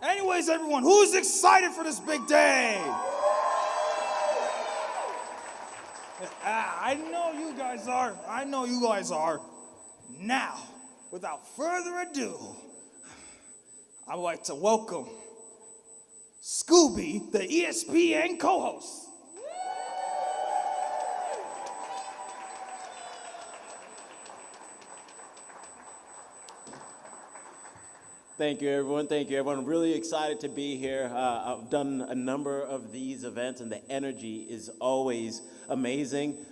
Anyways, everyone, who's excited for this big day? I know you guys are. I know you guys are. Now, without further ado, I would like to welcome Scooby, the ESPN co-host. Thank you, everyone. Thank you, everyone. I'm really excited to be here. I've done a number of these events, and the energy is always amazing.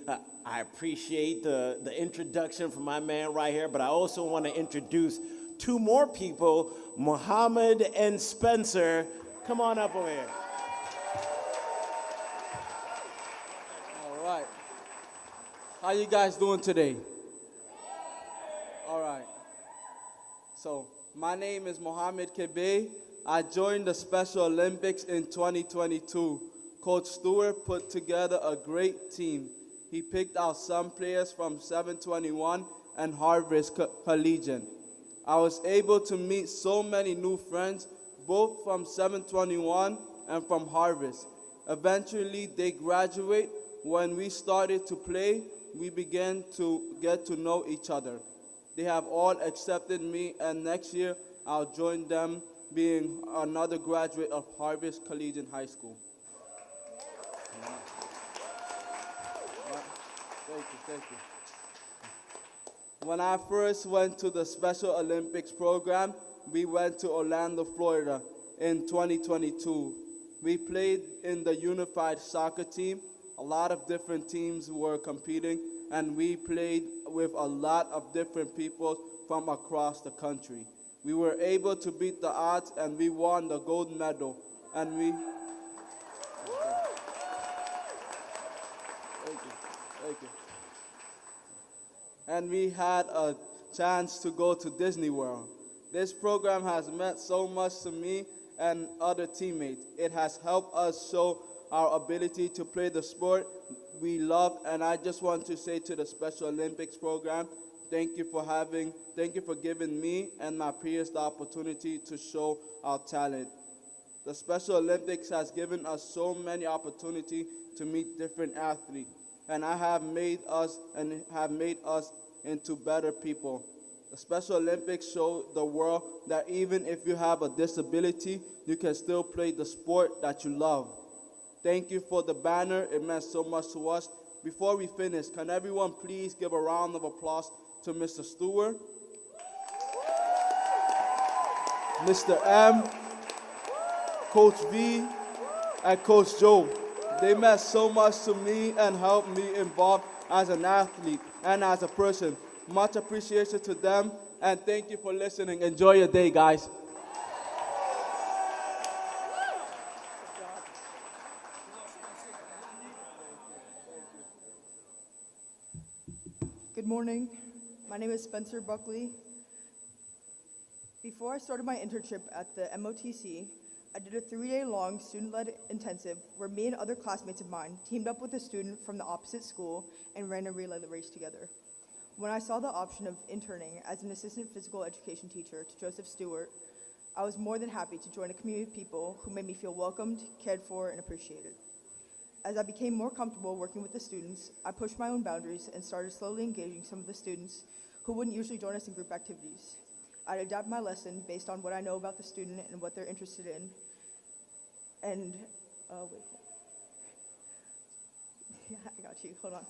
I appreciate the introduction from my man right here, but I also want to introduce two more people, Muhammad and Spencer. Come on up over here. All right. How you guys doing today? All right. So, my name is Mohamed Kebe. I joined the Special Olympics in 2022. Coach Stewart put together a great team. He picked out some players from 721 and Harvest Collegiate. I was able to meet so many new friends, both from 721 and from Harvest. Eventually, they graduate. When we started to play, we began to get to know each other. They have all accepted me, and next year I'll join them being another graduate of Harvest Collegiate High School. Thank you. When I first went to the Special Olympics program, we went to Orlando, Florida in 2022. We played in the unified soccer team. A lot of different teams were competing, and we played with a lot of different people from across the country. We were able to beat the odds, and we won the gold medal. And we... Thank you. And we had a chance to go to Disney World. This program has meant so much to me and other teammates. It has helped us show our ability to play the sport we love, and I just want to say to the Special Olympics program, thank you for giving me and my peers the opportunity to show our talent. The Special Olympics has given us so many opportunities to meet different athletes, and have made us into better people. The Special Olympics show the world that even if you have a disability, you can still play the sport that you love. Thank you for the banner. It meant so much to us. Before we finish, can everyone please give a round of applause to Mr. Stewart, Mr. M, Coach V, and Coach Joe. They meant so much to me and helped me evolve as an athlete and as a person. Much appreciation to them, and thank you for listening. Enjoy your day, guys. Good morning. My name is Spencer Buckley. Before I started my internship at the MOTC, I did a 3-day-long student-led intensive where me and other classmates of mine teamed up with a student from the opposite school and ran a relay race together. When I saw the option of interning as an assistant physical education teacher to Joseph Stewart, I was more than happy to join a community of people who made me feel welcomed, cared for, and appreciated. As I became more comfortable working with the students, I pushed my own boundaries and started slowly engaging some of the students who wouldn't usually join us in group activities. I'd adapt my lesson based on what I know about the student and what they're interested in. And, wait. Yeah, I got you, hold on.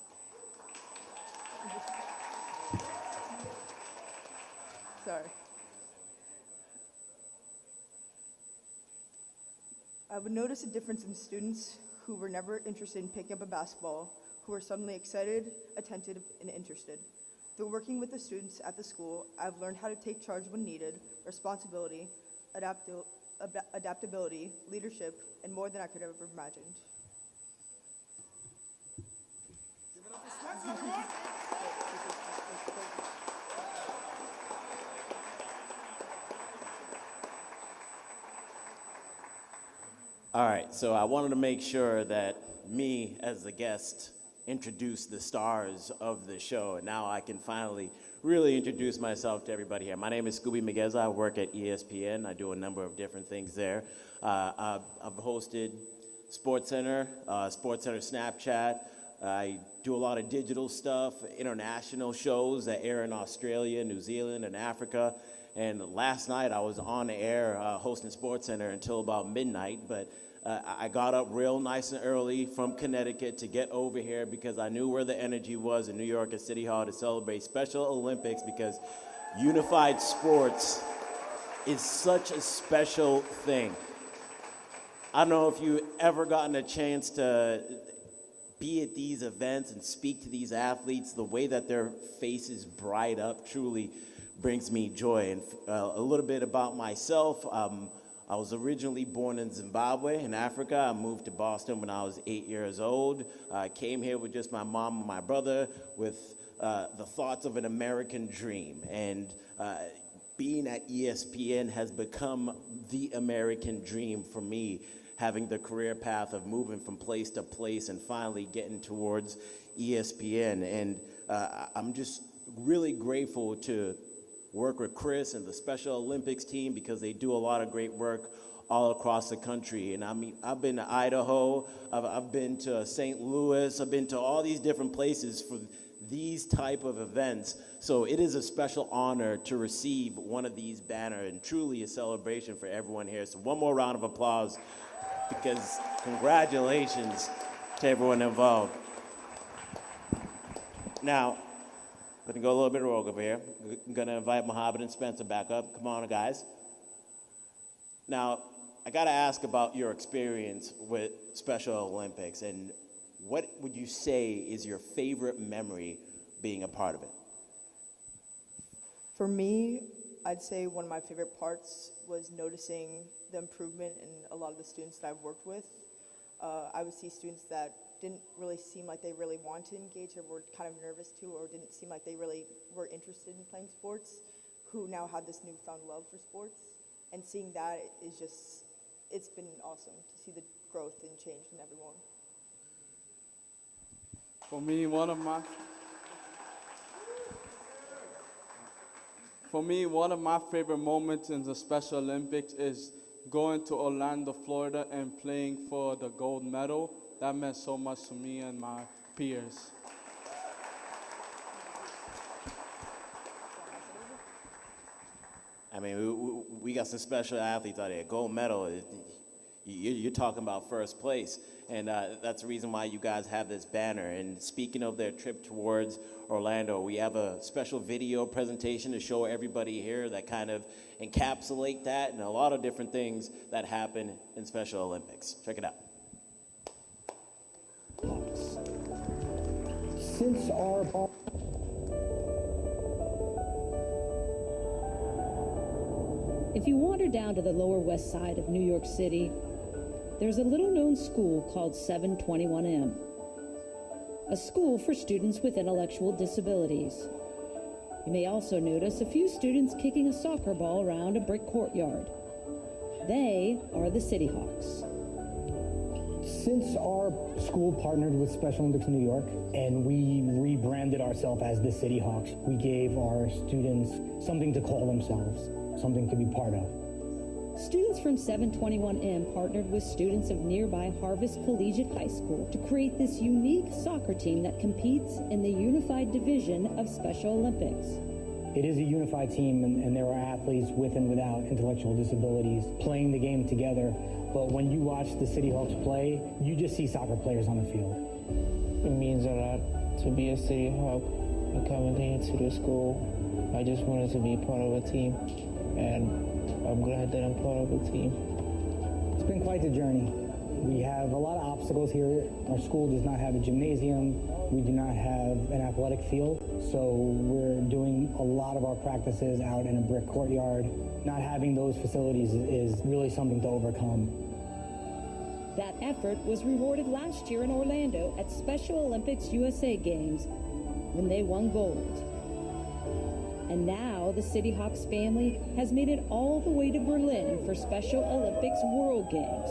Sorry. I would notice a difference in students who were never interested in picking up a basketball, who were suddenly excited, attentive, and interested. Through working with the students at the school, I've learned how to take charge when needed, responsibility, adaptability, leadership, and more than I could have ever imagined. Give it up for Spencer, everyone! All right, so I wanted to make sure that me, as the guest, introduce the stars of the show. And now I can finally really introduce myself to everybody here. My name is Scooby Migueza. I work at ESPN. I do a number of different things there. I've hosted SportsCenter, SportsCenter Snapchat. I do a lot of digital stuff, international shows that air in Australia, New Zealand, and Africa. And last night I was on the air hosting SportsCenter until about midnight, but I got up real nice and early from Connecticut to get over here because I knew where the energy was in New York at City Hall to celebrate Special Olympics, because unified sports is such a special thing. I don't know if you ever gotten a chance to be at these events and speak to these athletes. The way that their faces bright up truly brings me joy. And a little bit about myself. I was originally born in Zimbabwe in Africa. I moved to Boston when I was 8 years old. I came here with just my mom and my brother with the thoughts of an American dream. And being at ESPN has become the American dream for me, having the career path of moving from place to place and finally getting towards ESPN. And I'm just really grateful to work with Chris and the Special Olympics team, because they do a lot of great work all across the country. And I mean, I've been to Idaho, I've been to St. Louis, I've been to all these different places for these type of events. So it is a special honor to receive one of these banners, and truly a celebration for everyone here. So one more round of applause, because congratulations to everyone involved. Now, I'm gonna go a little bit rogue over here. I'm gonna invite Mohammed and Spencer back up. Come on, guys. Now, I gotta ask about your experience with Special Olympics, and what would you say is your favorite memory being a part of it? For me, I'd say one of my favorite parts was noticing the improvement in a lot of the students that I've worked with. I would see students that didn't really seem like they really wanted to engage, or were kind of nervous to, or didn't seem like they really were interested in playing sports, who now had this newfound love for sports. And seeing that is just, it's been awesome to see the growth and change in everyone. For me, one of my favorite moments in the Special Olympics is going to Orlando, Florida, and playing for the gold medal. That meant so much to me and my peers. I mean, we got some special athletes out there. Gold medal, you're talking about first place. And that's the reason why you guys have this banner. And speaking of their trip towards Orlando, we have a special video presentation to show everybody here that kind of encapsulate that, and a lot of different things that happen in Special Olympics. Check it out. Since our If you wander down to the Lower West Side of New York City, there's a little-known school called 721M, a school for students with intellectual disabilities. You may also notice a few students kicking a soccer ball around a brick courtyard. They are the City Hawks. Since our school partnered with Special Olympics New York and we rebranded ourselves as the City Hawks, we gave our students something to call themselves, something to be part of. Students from 721M partnered with students of nearby Harvest Collegiate High School to create this unique soccer team that competes in the unified division of Special Olympics. It is a unified team, and there are athletes with and without intellectual disabilities playing the game together. But when you watch the City Hawks play, you just see soccer players on the field. It means a lot to be a City Hawk and coming into the school. I just wanted to be part of a team, and I'm glad that I'm part of a team. It's been quite the journey. We have a lot of obstacles here. Our school does not have a gymnasium. We do not have an athletic field. So we're doing a lot of our practices out in a brick courtyard. Not having those facilities is really something to overcome. That effort was rewarded last year in Orlando at Special Olympics USA Games when they won gold. And now the City Hawks family has made it all the way to Berlin for Special Olympics World Games.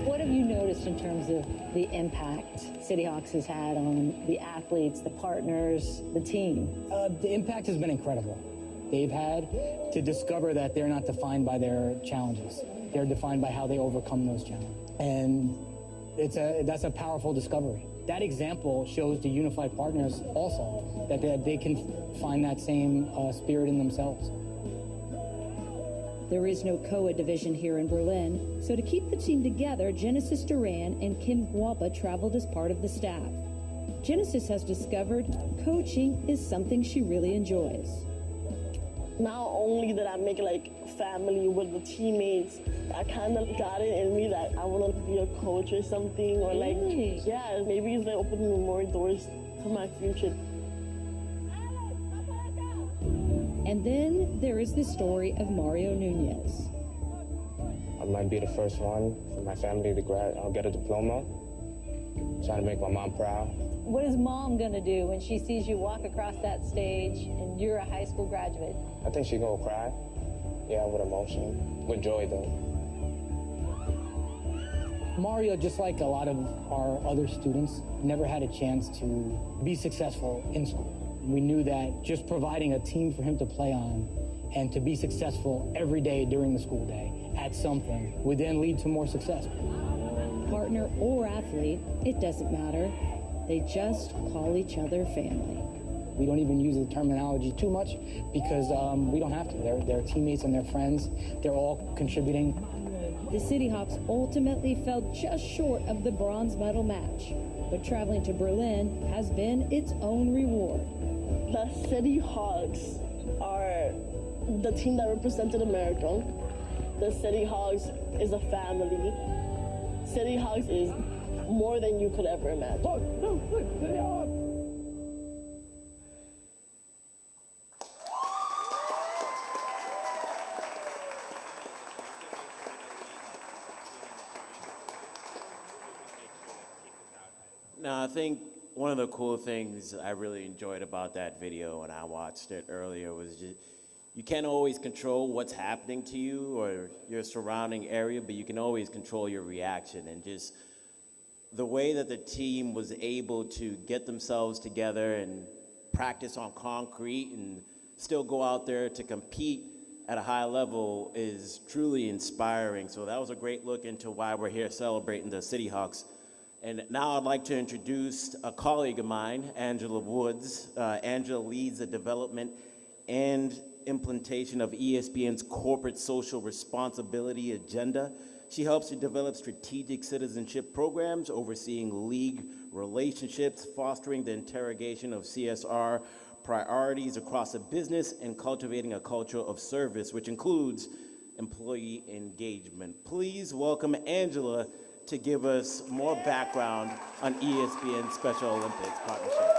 What a have you noticed in terms of the impact City Hawks has had on the athletes, the partners, the team? The impact has been incredible. They've had to discover that they're not defined by their challenges. They're defined by how they overcome those challenges. And that's a powerful discovery. That example shows the unified partners also that they can find that same spirit in themselves. There is no COA division here in Berlin, so to keep the team together, Genesis Duran and Kim Guapa traveled as part of the staff. Genesis has discovered coaching is something she really enjoys. Not only that I make like family with the teammates, I kind of got it in me that I want to be a coach or something, or like, yeah, maybe it's like opening more doors to my future. And then there is the story of Mario Nunez. I might be the first one for my family to get a diploma. Trying to make my mom proud. What is mom gonna do when she sees you walk across that stage and you're a high school graduate? I think she's gonna cry. Yeah, with emotion. With joy, though. Mario, just like a lot of our other students, never had a chance to be successful in school. We knew that just providing a team for him to play on and to be successful every day during the school day at something would then lead to more success. Partner or athlete, it doesn't matter. They just call each other family. We don't even use the terminology too much because we don't have to. They're teammates and they're friends. They're all contributing. The City Hawks ultimately fell just short of the bronze medal match, but traveling to Berlin has been its own reward. The City Hawks are the team that represented America. The City Hawks is a family. City Hawks is more than you could ever imagine. Now, I think one of the cool things I really enjoyed about that video when I watched it earlier was just, you can't always control what's happening to you or your surrounding area, but you can always control your reaction. And just the way that the team was able to get themselves together and practice on concrete and still go out there to compete at a high level is truly inspiring. So that was a great look into why we're here celebrating the City Hawks. And now I'd like to introduce a colleague of mine, Angela Woods. Angela leads the development and implementation of ESPN's corporate social responsibility agenda. She helps to develop strategic citizenship programs, overseeing league relationships, fostering the interrogation of CSR priorities across the business, and cultivating a culture of service, which includes employee engagement. Please welcome Angela to give us more background on ESPN Special Olympics partnership.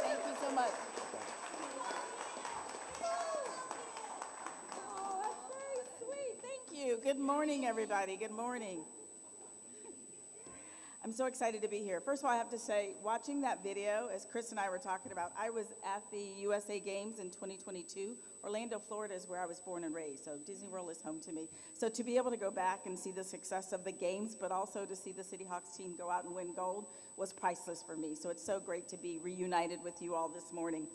Thank you so much. Oh, that's very sweet. Thank you. Good morning, everybody. Good morning. I'm so excited to be here. First of all, I have to say, watching that video, as Chris and I were talking about, I was at the USA Games in 2022. Orlando, Florida is where I was born and raised, so Disney World is home to me. So to be able to go back and see the success of the games, but also to see the City Hawks team go out and win gold was priceless for me. So it's so great to be reunited with you all this morning.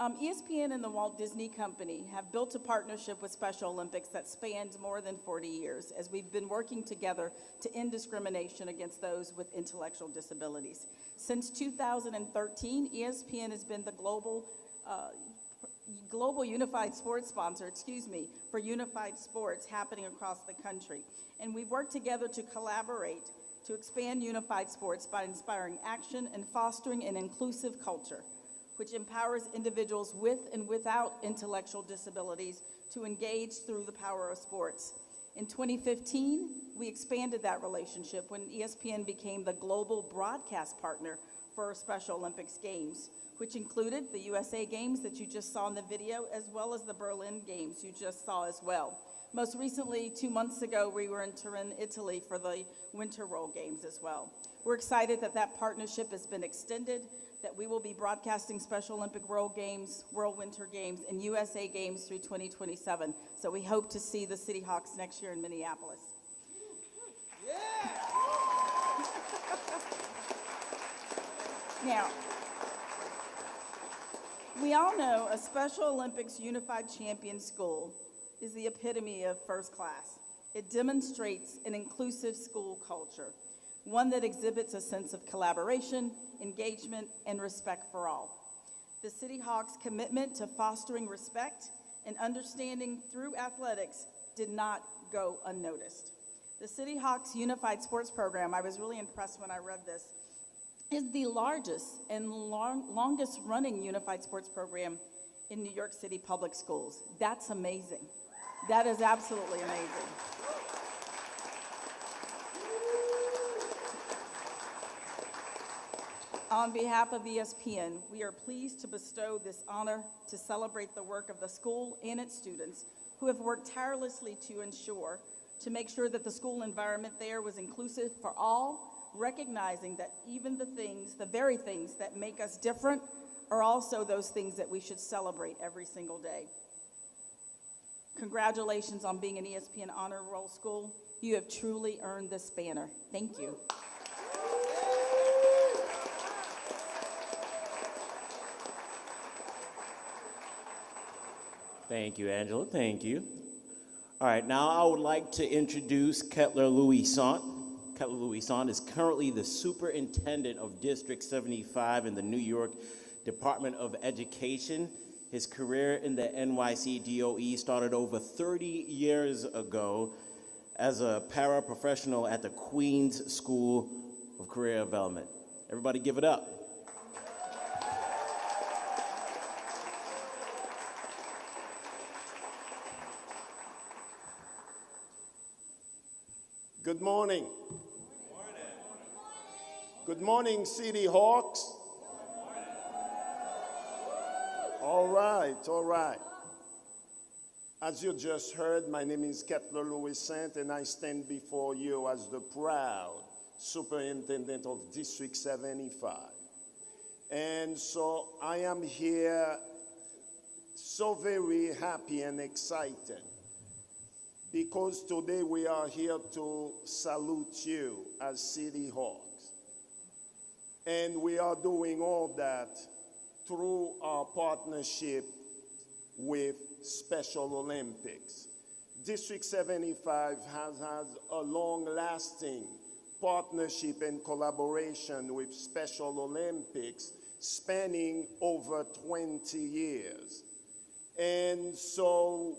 ESPN and the Walt Disney Company have built a partnership with Special Olympics that spans more than 40 years, as we've been working together to end discrimination against those with intellectual disabilities. Since 2013, ESPN has been the global unified sports sponsor, for unified sports happening across the country. And we've worked together to collaborate to expand unified sports by inspiring action and fostering an inclusive culture, which empowers individuals with and without intellectual disabilities to engage through the power of sports. In 2015, we expanded that relationship when ESPN became the global broadcast partner for Special Olympics Games, which included the USA Games that you just saw in the video, as well as the Berlin Games you just saw as well. Most recently, 2 months ago, we were in Turin, Italy for the Winter World Games as well. We're excited that that partnership has been extended, that we will be broadcasting Special Olympic World Games, World Winter Games, and USA Games through 2027. So we hope to see the City Hawks next year in Minneapolis. Yeah. Now, we all know a Special Olympics Unified Champion School is the epitome of first class. It demonstrates an inclusive school culture, one that exhibits a sense of collaboration, engagement, and respect for all. The City Hawks' commitment to fostering respect and understanding through athletics did not go unnoticed. The City Hawks Unified Sports Program, I was really impressed when I read this, is the largest and longest running unified sports program in New York City public schools. That's amazing. That is absolutely amazing. On behalf of ESPN, we are pleased to bestow this honor to celebrate the work of the school and its students who have worked tirelessly to make sure that the school environment there was inclusive for all, recognizing that even the very things that make us different are also those things that we should celebrate every single day. Congratulations on being an ESPN Honor Roll School. You have truly earned this banner. Thank you. Thank you, Angela. Thank you. All right, now I would like to introduce Kettler Louisant. Kettler Louisant is currently the superintendent of District 75 in the New York Department of Education. His career in the NYC DOE started over 30 years ago as a paraprofessional at the Queens School of Career Development. Everybody give it up. Good morning. Good morning, City Hawks. All right. As you just heard, my name is Kettler Louisant, and I stand before you as the proud superintendent of District 75. And so I am here so very happy and excited because today we are here to salute you as City Hawks. And we are doing all that through our partnership with Special Olympics. District 75 has had a long-lasting partnership and collaboration with Special Olympics spanning over 20 years. And so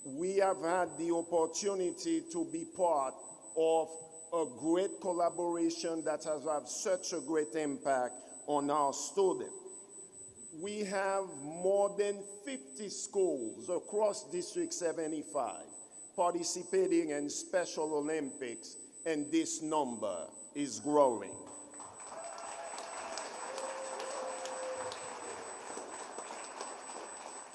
we have had the opportunity to be part of a great collaboration that has had such a great impact on our students. We have more than 50 schools across District 75 participating in Special Olympics, and this number is growing.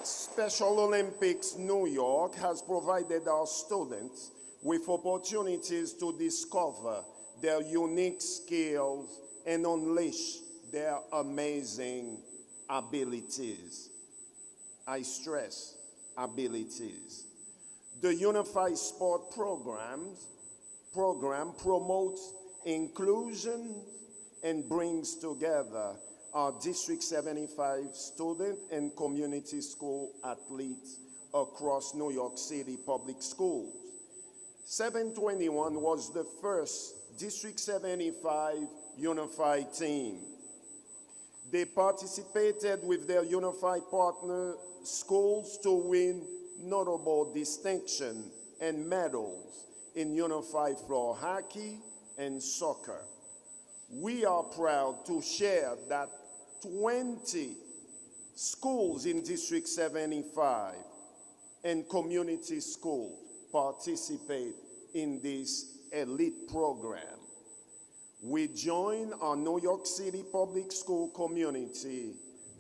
Special Olympics New York has provided our students with opportunities to discover their unique skills and unleash their amazing abilities. I stress abilities. The Unified Sport program promotes inclusion and brings together our District 75 student and community school athletes across New York City public schools. 721 was the first District 75 unified team. They participated with their unified partner schools to win notable distinction and medals in unified floor hockey and soccer. We are proud to share that 20 schools in District 75 and community schools participate in this elite program. We join our New York City public school community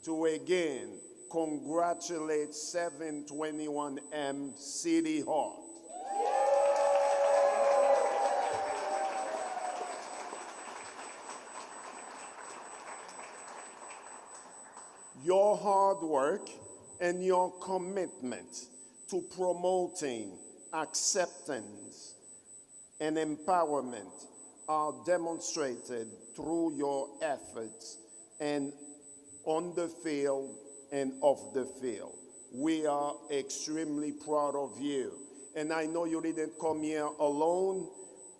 to again congratulate 721M City Hawks. Your hard work and your commitment to promoting acceptance and empowerment are demonstrated through your efforts and on the field and off the field. We are extremely proud of you. And I know you didn't come here alone.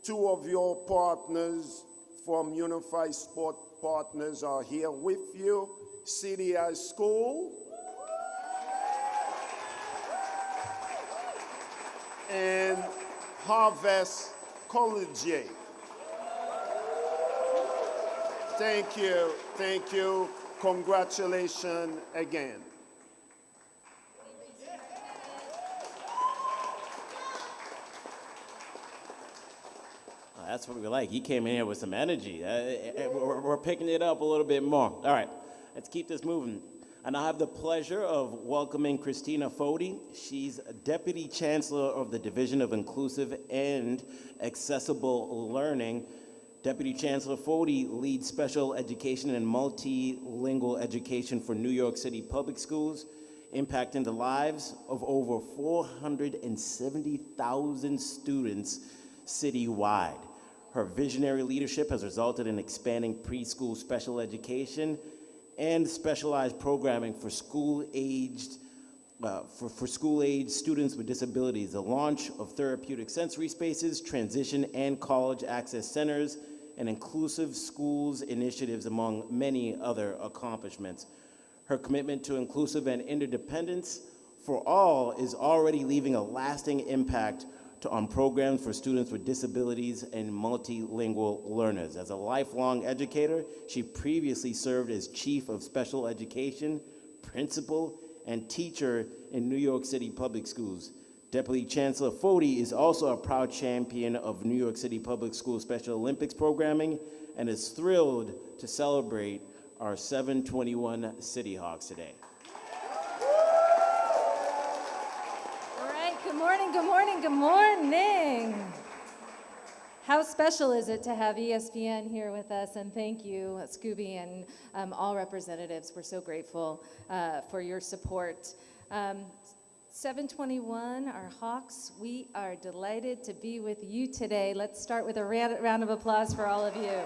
Two of your partners from Unified Sport Partners are here with you. City High School and Harvest College. Thank you, thank you. Congratulations again. That's what we like. He came in here with some energy. We're picking it up a little bit more. All right, let's keep this moving. And I have the pleasure of welcoming Christina Foti. She's Deputy Chancellor of the Division of Inclusive and Accessible Learning. Deputy Chancellor Foti leads special education and multilingual education for New York City public schools, impacting the lives of over 470,000 students citywide. Her visionary leadership has resulted in expanding preschool special education and specialized programming for school-aged students with disabilities, the launch of therapeutic sensory spaces, transition and college access centers, and inclusive schools initiatives, among many other accomplishments. Her commitment to inclusive and interdependence for all is already leaving a lasting impact on programs for students with disabilities and multilingual learners. As a lifelong educator, she previously served as Chief of Special Education, Principal, and Teacher in New York City Public Schools. Deputy Chancellor Foti is also a proud champion of New York City Public Schools Special Olympics programming and is thrilled to celebrate our 721 City Hawks today. Good morning, good morning, good morning. How special is it to have ESPN here with us? And thank you, Scooby, and all representatives. We're so grateful for your support. 721, our Hawks, we are delighted to be with you today. Let's start with a round of applause for all of you.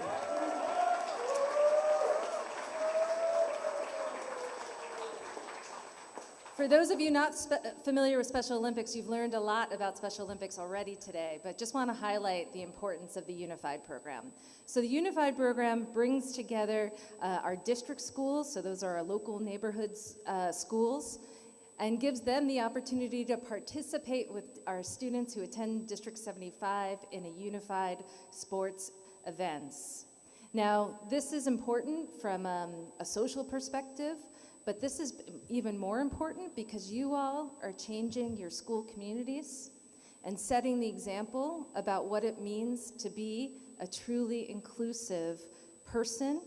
For those of you not familiar with Special Olympics, you've learned a lot about Special Olympics already today, but just want to highlight the importance of the Unified Program. So the Unified Program brings together our district schools, so those are our local neighborhoods schools, and gives them the opportunity to participate with our students who attend District 75 in a unified sports events. Now, this is important from a social perspective, but this is even more important because you all are changing your school communities and setting the example about what it means to be a truly inclusive person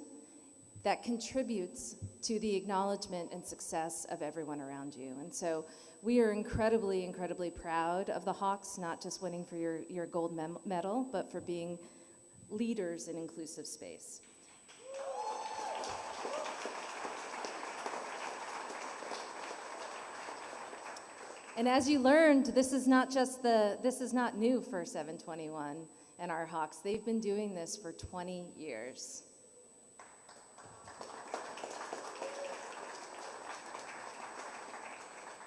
that contributes to the acknowledgement and success of everyone around you. And so we are incredibly, incredibly proud of the Hawks, not just winning for your gold medal, but for being leaders in inclusive space. And as you learned, this is not new for 721 and our Hawks. They've been doing this for 20 years.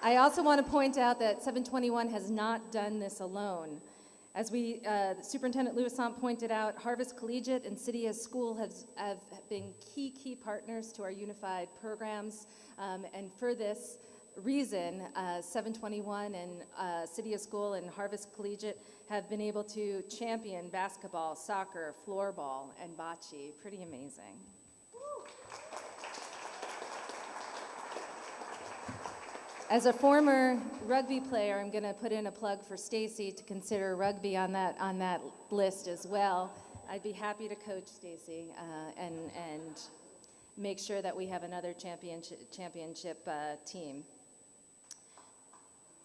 I also want to point out that 721 has not done this alone. As Superintendent Louisant pointed out, Harvest Collegiate and City as School have been key partners to our unified programs, and for this reason, 721 and City of School and Harvest Collegiate have been able to champion basketball, soccer, floorball, and bocce. Pretty amazing. As a former rugby player, I'm going to put in a plug for Stacy to consider rugby on that list as well. I'd be happy to coach Stacy and make sure that we have another championship team.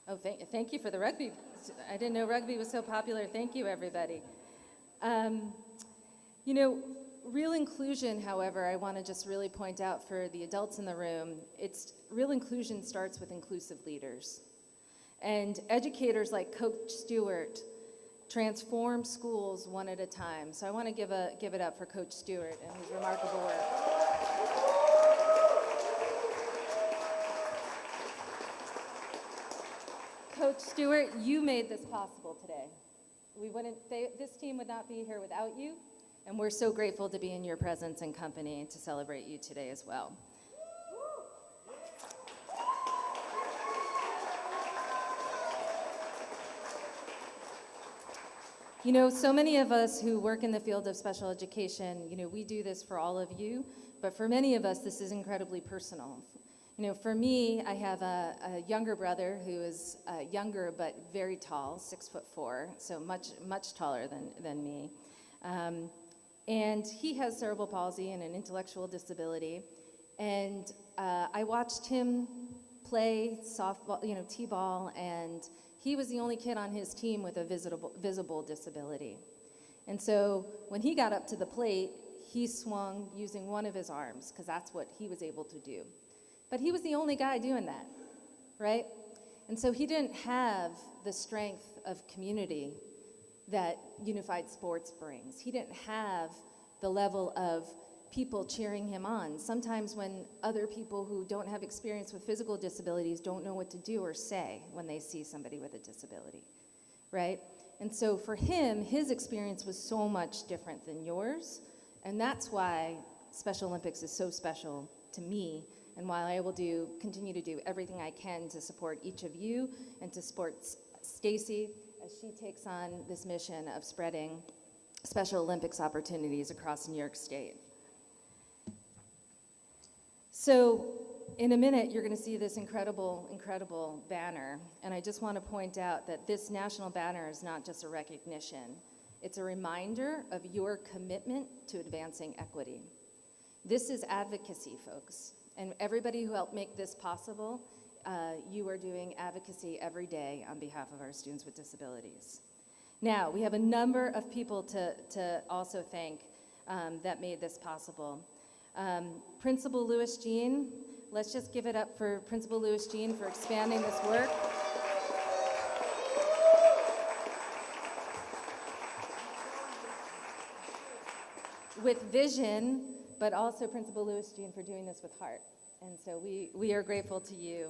Oh, thank you for the rugby. I didn't know rugby was so popular. Thank you, everybody. You know, real inclusion, however, I want to just really point out for the adults in the room, real inclusion starts with inclusive leaders. And educators like Coach Stewart transform schools one at a time. So I want to give it up for Coach Stewart and his remarkable work. Coach Stewart, you made this possible today. This team would not be here without you, and we're so grateful to be in your presence and company to celebrate you today as well. You know, so many of us who work in the field of special education, we do this for all of you, but for many of us, this is incredibly personal. For me, I have a younger brother who is younger but very tall, 6'4", so much taller than me. And he has cerebral palsy and an intellectual disability. And I watched him play softball, t-ball, and he was the only kid on his team with a visible disability. And so when he got up to the plate, he swung using one of his arms, because that's what he was able to do. But he was the only guy doing that, right? And so he didn't have the strength of community that unified sports brings. He didn't have the level of people cheering him on. Sometimes when other people who don't have experience with physical disabilities don't know what to do or say when they see somebody with a disability, right? And so for him, his experience was so much different than yours, and that's why Special Olympics is so special to me, and why I will continue to do everything I can to support each of you and to support Stacy as she takes on this mission of spreading Special Olympics opportunities across New York State. So in a minute, you're going to see this incredible, incredible banner. And I just want to point out that this national banner is not just a recognition. It's a reminder of your commitment to advancing equity. This is advocacy, folks. And everybody who helped make this possible, you are doing advocacy every day on behalf of our students with disabilities. Now, we have a number of people to also thank that made this possible. Principal Louis Jean, let's just give it up for Principal Louis Jean for expanding this work. With vision, but also Principal Louis Jean for doing this with heart. And so we are grateful to you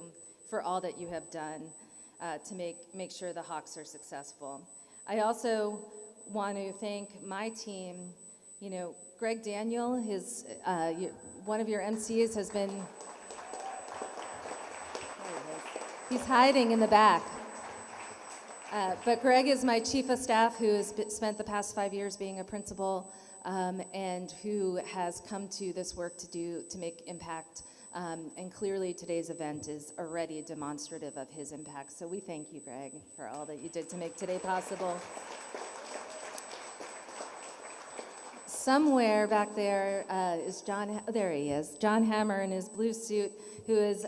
for all that you have done to make sure the Hawks are successful. I also want to thank my team. Greg Daniel, one of your MCs has been, he's hiding in the back. But Greg is my chief of staff who has spent the past 5 years being a principal and who has come to this work to make impact. And clearly today's event is already demonstrative of his impact. So we thank you, Greg, for all that you did to make today possible. Somewhere back there is John, there he is, John Hammer in his blue suit, who is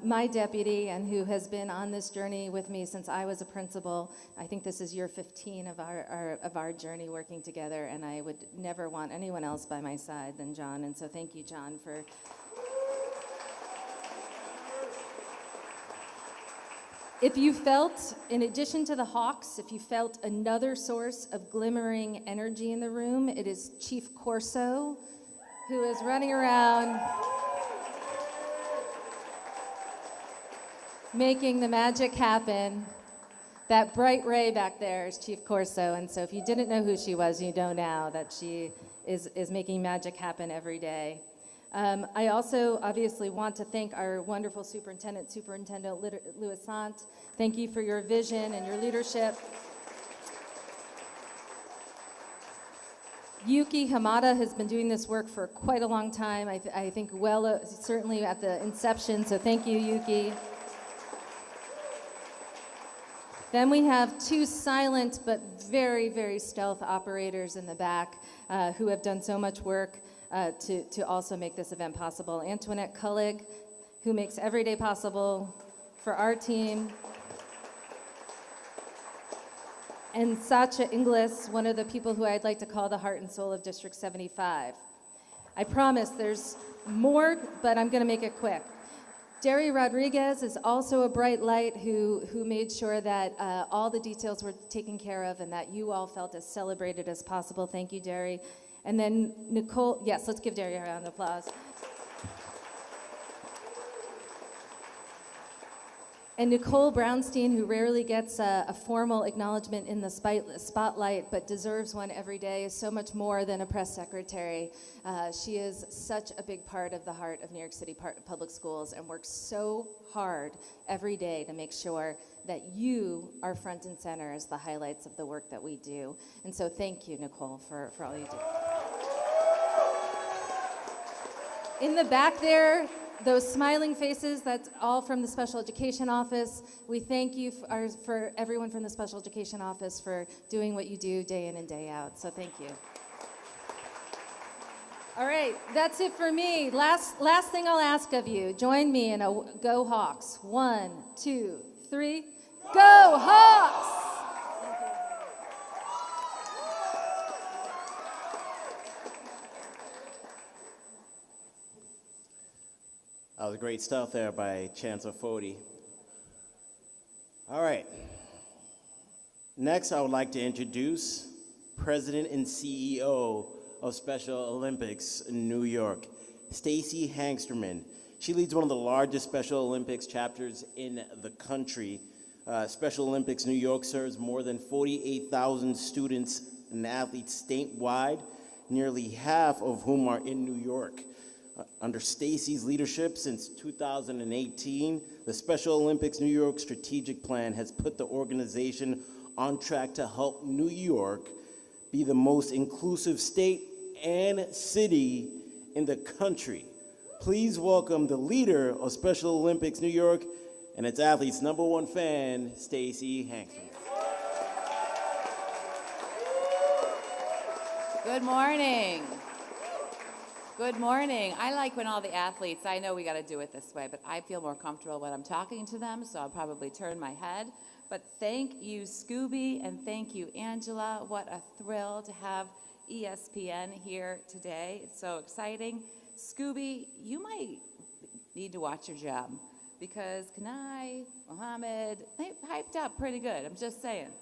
my deputy and who has been on this journey with me since I was a principal. I think this is year 15 of our journey working together, and I would never want anyone else by my side than John, and so thank you, John, for... If you felt, in addition to the Hawks, if you felt another source of glimmering energy in the room, it is Chief Corso, who is running around making the magic happen. That bright ray back there is Chief Corso, and so if you didn't know who she was, you know now that she is making magic happen every day. I also obviously want to thank our wonderful Superintendent Louis Sant. Thank you for your vision and your leadership. Yuki Hamada has been doing this work for quite a long time. I think certainly at the inception, so thank you, Yuki. Then we have two silent but very, very stealth operators in the back who have done so much work to also make this event possible. Antoinette Cullig, who makes every day possible for our team. And Sacha Inglis, one of the people who I'd like to call the heart and soul of District 75. I promise there's more, but I'm going to make it quick. Derry Rodriguez is also a bright light who made sure that all the details were taken care of and that you all felt as celebrated as possible. Thank you, Derry. And then Nicole, yes, let's give Derry a round of applause. And Nicole Brownstein, who rarely gets a formal acknowledgement in the spotlight, but deserves one every day, is so much more than a press secretary. She is such a big part of the heart of New York City Public Schools and works so hard every day to make sure that you are front and center as the highlights of the work that we do. And so thank you, Nicole, for all you do. In the back there, those smiling faces, that's all from the Special Education Office. We thank you for everyone from the Special Education Office for doing what you do day in and day out. So thank you. All right, that's it for me. Last thing I'll ask of you. Join me in a Go Hawks. 1, 2, 3. Go Hawks! That was great stuff there by Chancellor Foti. All right. Next, I would like to introduce President and CEO of Special Olympics in New York, Stacey Hangsterman. She leads one of the largest Special Olympics chapters in the country. Special Olympics New York serves more than 48,000 students and athletes statewide, nearly half of whom are in New York. Under Stacey's leadership since 2018, the Special Olympics New York Strategic Plan has put the organization on track to help New York be the most inclusive state and city in the country. Please welcome the leader of Special Olympics New York and its athletes' #1 fan, Stacey Hangsterman. Good morning. Good morning. I like when all the athletes, I know we got to do it this way, but I feel more comfortable when I'm talking to them, so I'll probably turn my head. But thank you, Scooby, and thank you, Angela. What a thrill to have ESPN here today. It's so exciting. Scooby, you might need to watch your job because Kanai, Mohammed, they hyped up pretty good. I'm just saying.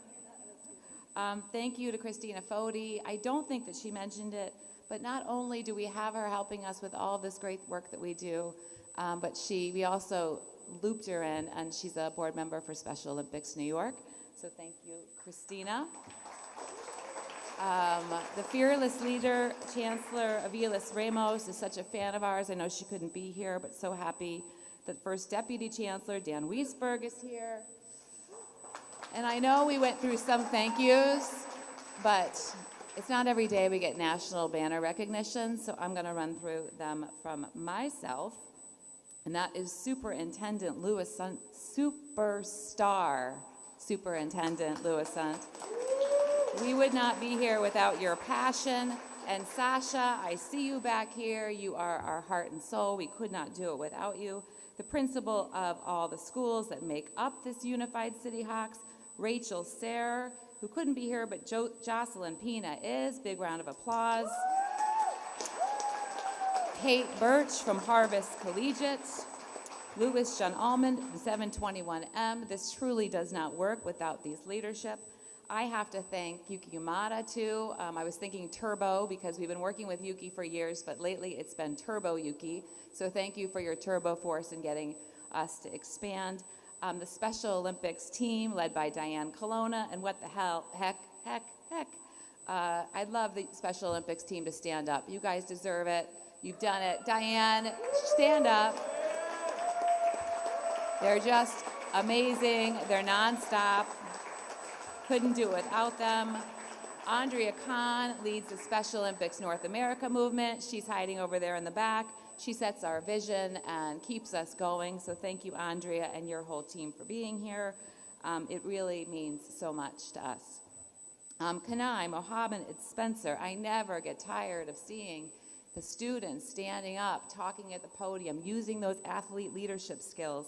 Thank you to Christina Foti. I don't think that she mentioned it, but not only do we have her helping us with all this great work that we do, but we also looped her in, and she's a board member for Special Olympics New York. So thank you, Christina. The fearless leader, Chancellor Aviles Ramos, is such a fan of ours. I know she couldn't be here, but so happy that First Deputy Chancellor Dan Wiesberg is here. And I know we went through some thank yous, but it's not every day we get national banner recognition, so I'm going to run through them from myself. And that is Superintendent Louis Sunt, superstar Superintendent Louis Sunt. We would not be here without your passion. And Sasha, I see you back here. You are our heart and soul. We could not do it without you. The principal of all the schools that make up this unified City Hawks, Rachel Sayre, who couldn't be here, but Jocelyn Pina is. Big round of applause. Kate Birch from Harvest Collegiate. Louis John Almond from 721M. This truly does not work without these leadership. I have to thank Yuki Yamada, too. I was thinking Turbo because we've been working with Yuki for years, but lately it's been Turbo Yuki. So thank you for your Turbo force in getting us to expand. The Special Olympics team led by Diane Colonna, and what the heck. I'd love the Special Olympics team to stand up. You guys deserve it. You've done it. Diane, stand up. They're just amazing. They're nonstop. Couldn't do it without them. Andrea Kahn leads the Special Olympics North America movement. She's hiding over there in the back. She sets our vision and keeps us going. So thank you, Andrea, and your whole team for being here. It really means so much to us. Kanai, Mohammed, and Spencer, I never get tired of seeing the students standing up, talking at the podium, using those athlete leadership skills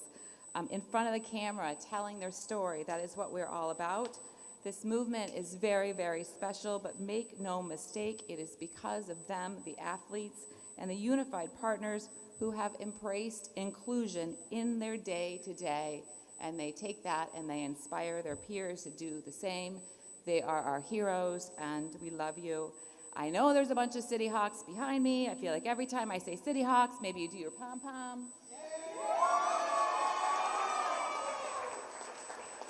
in front of the camera, telling their story. That is what we're all about. This movement is very, very special, but make no mistake, it is because of them, the athletes, and the unified partners who have embraced inclusion in their day-to-day, and they take that and they inspire their peers to do the same. They are our heroes, and we love you. I know there's a bunch of City Hawks behind me. I feel like every time I say City Hawks, maybe you do your pom-pom.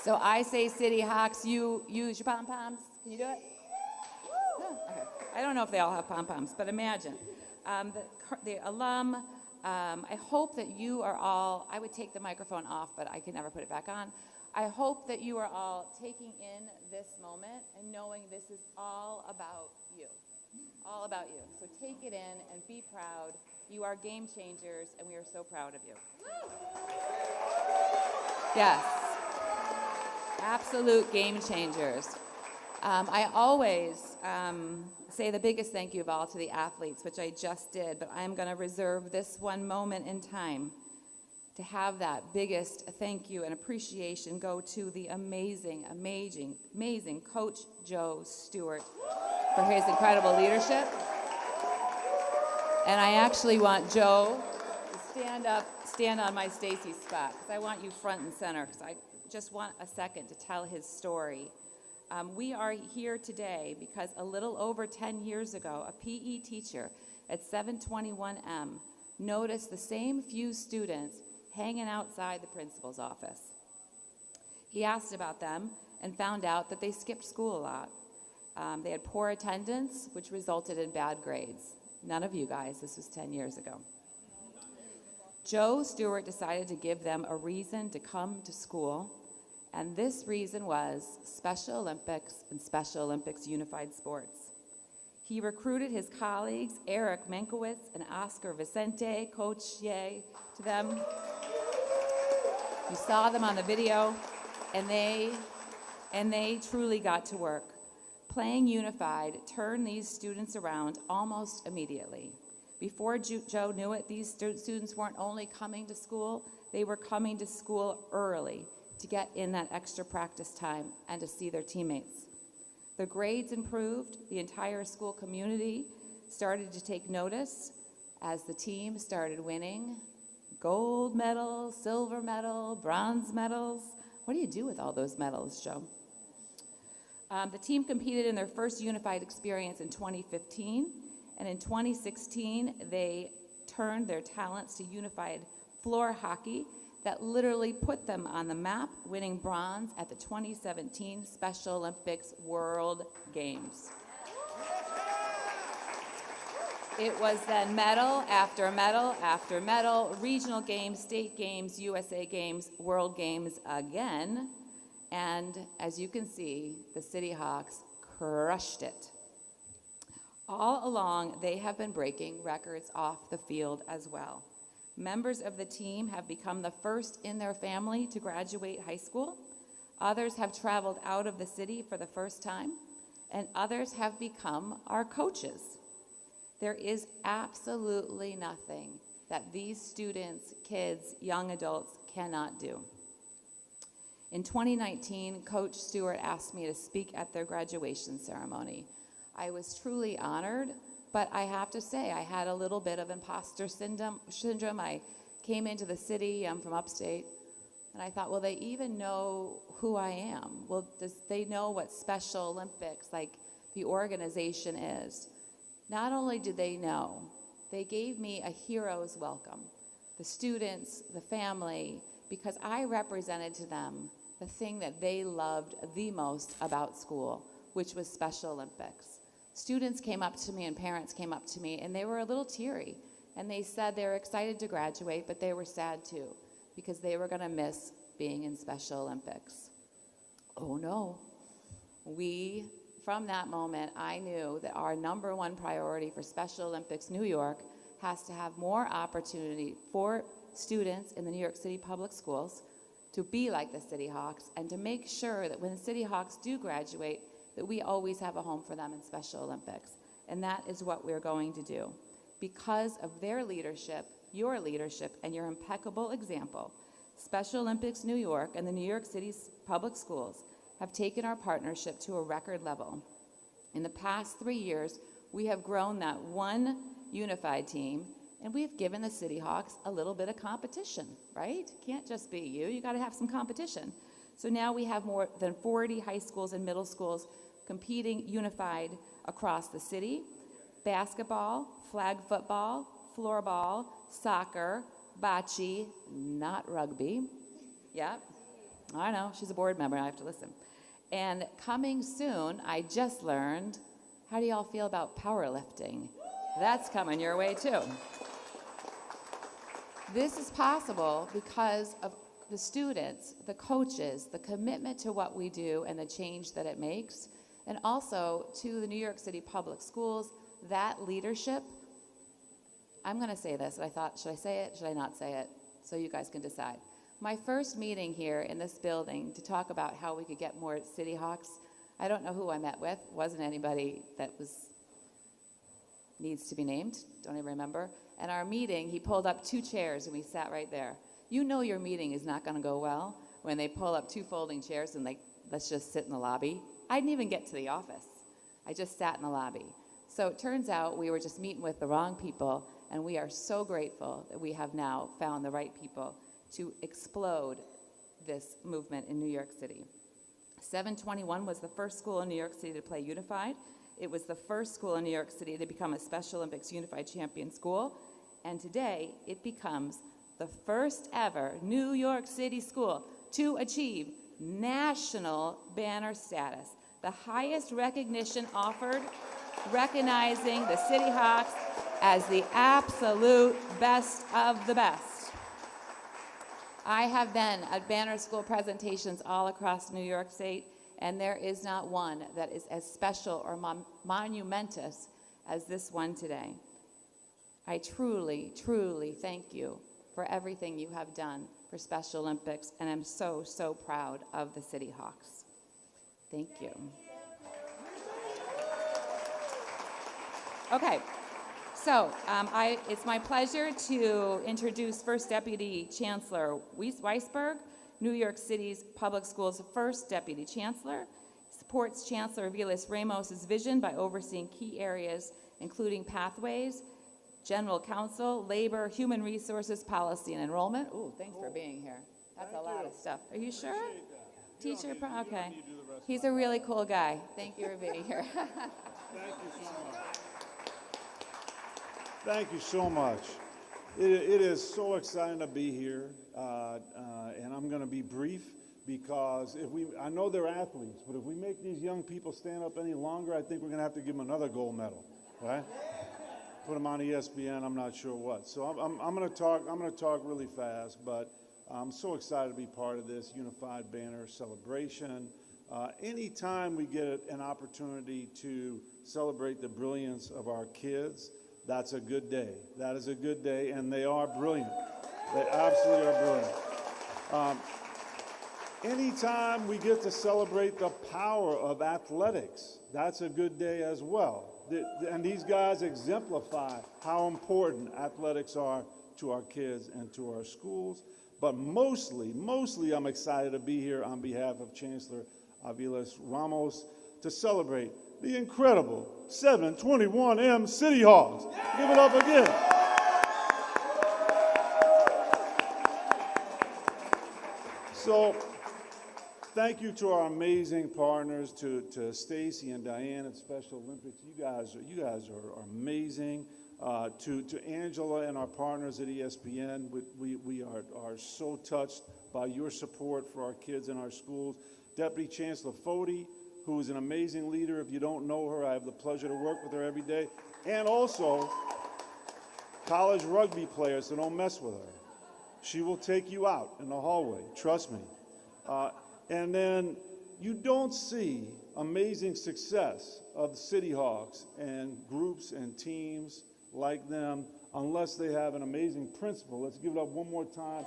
So I say City Hawks, you use your pom-poms. Can you do it? Yeah, okay. I don't know if they all have pom-poms, but imagine. The alum, I hope that you are all, I would take the microphone off, but I can never put it back on. I hope that you are all taking in this moment and knowing this is all about you. All about you. So take it in and be proud. You are game changers, and we are so proud of you. Yes. Absolute game changers. I always say the biggest thank you of all to the athletes, which I just did, but I'm going to reserve this one moment in time to have that biggest thank you and appreciation go to the amazing, amazing, amazing Coach Joe Stewart for his incredible leadership. And I actually want Joe to stand on my Stacy spot, because I want you front and center, because I just want a second to tell his story. We are here today because a little over 10 years ago, a PE teacher at 721M noticed the same few students hanging outside the principal's office. He asked about them and found out that they skipped school a lot. They had poor attendance, which resulted in bad grades. None of you guys, this was 10 years ago. Joe Stewart decided to give them a reason to come to school, and this reason was Special Olympics and Special Olympics Unified Sports. He recruited his colleagues, Eric Menkowitz and Oscar Vicente, Coach Ye, to them. You saw them on the video, and they truly got to work. Playing Unified turned these students around almost immediately. Before Joe knew it, these students weren't only coming to school, they were coming to school early to get in that extra practice time and to see their teammates. Their grades improved, the entire school community started to take notice as the team started winning gold medals, silver medal, bronze medals. What do you do with all those medals, Joe? The team competed in their first unified experience in 2015, and in 2016, they turned their talents to unified floor hockey that literally put them on the map, winning bronze at the 2017 Special Olympics World Games. It was then medal after medal after medal, regional games, state games, USA games, world games again. And as you can see, the City Hawks crushed it. All along, they have been breaking records off the field as well. Members of the team have become the first in their family to graduate high school. Others have traveled out of the city for the first time, and others have become our coaches. There is absolutely nothing that these students, kids, young adults cannot do. In 2019, Coach Stewart asked me to speak at their graduation ceremony. I was truly honored, but I have to say I had a little bit of imposter syndrome. I came into the city, I'm from upstate, and I thought, will they even know who I am? Well, does they know what Special Olympics, like the organization is? Not only did they know, they gave me a hero's welcome. The students, the family, because I represented to them the thing that they loved the most about school, which was Special Olympics. Students came up to me and parents came up to me, and they were a little teary, and they said they were excited to graduate, but they were sad too, because they were gonna miss being in Special Olympics. Oh no. From that moment, I knew that our number one priority for Special Olympics New York has to have more opportunity for students in the New York City public schools to be like the City Hawks, and to make sure that when the City Hawks do graduate, that we always have a home for them in Special Olympics. And that is what we're going to do. Because of their leadership, your leadership, and your impeccable example, Special Olympics New York and the New York City's public schools have taken our partnership to a record level. In the past 3 years, we have grown that one unified team, and we've given the City Hawks a little bit of competition, right? Can't just be you gotta have some competition. So now we have more than 40 high schools and middle schools competing unified across the city. Basketball, flag football, floorball, soccer, bocce, not rugby, yep, I know, she's a board member, I have to listen. And coming soon, I just learned, how do y'all feel about powerlifting? That's coming your way too. This is possible because of the students, the coaches, the commitment to what we do and the change that it makes, and also to the New York City Public Schools, that leadership. I'm going to say this, and I thought, should I say it? Should I not say it? So you guys can decide. My first meeting here in this building to talk about how we could get more City Hawks, I don't know who I met with. Wasn't anybody that needs to be named. Don't even remember. And our meeting, he pulled up 2 chairs and we sat right there. You know your meeting is not going to go well when they pull up 2 folding chairs and let's just sit in the lobby. I didn't even get to the office. I just sat in the lobby. So it turns out we were just meeting with the wrong people, and we are so grateful that we have now found the right people to explode this movement in New York City. 721 was the first school in New York City to play unified. It was the first school in New York City to become a Special Olympics Unified Champion school, and today it becomes the first ever New York City school to achieve national banner status, the highest recognition offered, recognizing the City Hawks as the absolute best of the best. I have been at banner school presentations all across New York State, and there is not one that is as special or monumentous as this one today. I truly, truly thank you for everything you have done for Special Olympics, and I'm so, so proud of the City Hawks. Thank you. Okay, so it's my pleasure to introduce First Deputy Chancellor Weisberg, New York City's Public Schools' first Deputy Chancellor, supports Chancellor Vilas Ramos' vision by overseeing key areas including pathways, general counsel, labor, human resources, policy, and enrollment. Ooh, thanks for being here. That's a lot of stuff. Are you sure? Teacher, okay. He's a really cool guy. Thank you for being here. Thank you so much. Thank you so much. It is so exciting to be here, and I'm going to be brief because I know they're athletes, but if we make these young people stand up any longer, I think we're going to have to give them another gold medal, right? Put them on ESPN, I'm not sure what. So I'm going to talk really fast, but I'm so excited to be part of this Unified Banner celebration. Anytime we get an opportunity to celebrate the brilliance of our kids, that's a good day. That is a good day, and they are brilliant. They absolutely are brilliant. Anytime we get to celebrate the power of athletics, that's a good day as well. And these guys exemplify how important athletics are to our kids and to our schools. But mostly, I'm excited to be here on behalf of Chancellor Vilas Ramos to celebrate the incredible 721M City Hawks. Give it up again. So, thank you to our amazing partners, to Stacy and Diane at Special Olympics. You guys are amazing. To Angela and our partners at ESPN, we are so touched by your support for our kids in our schools. Deputy Chancellor Foti, who is an amazing leader. If you don't know her, I have the pleasure to work with her every day. And also, college rugby players, so don't mess with her. She will take you out in the hallway, trust me. And then you don't see amazing success of the City Hawks and groups and teams like them unless they have an amazing principal. Let's give it up one more time.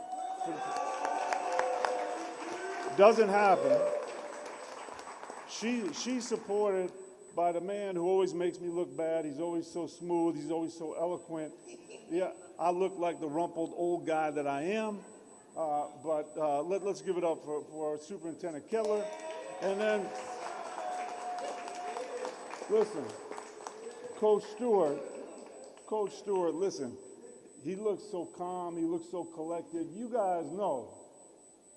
Doesn't happen. She's supported by the man who always makes me look bad. He's always so smooth. He's always so eloquent. Yeah, I look like the rumpled old guy that I am. But let's give it up for Superintendent Kettler. And then, listen, Coach Stewart, listen, he looks so calm, he looks so collected. You guys know,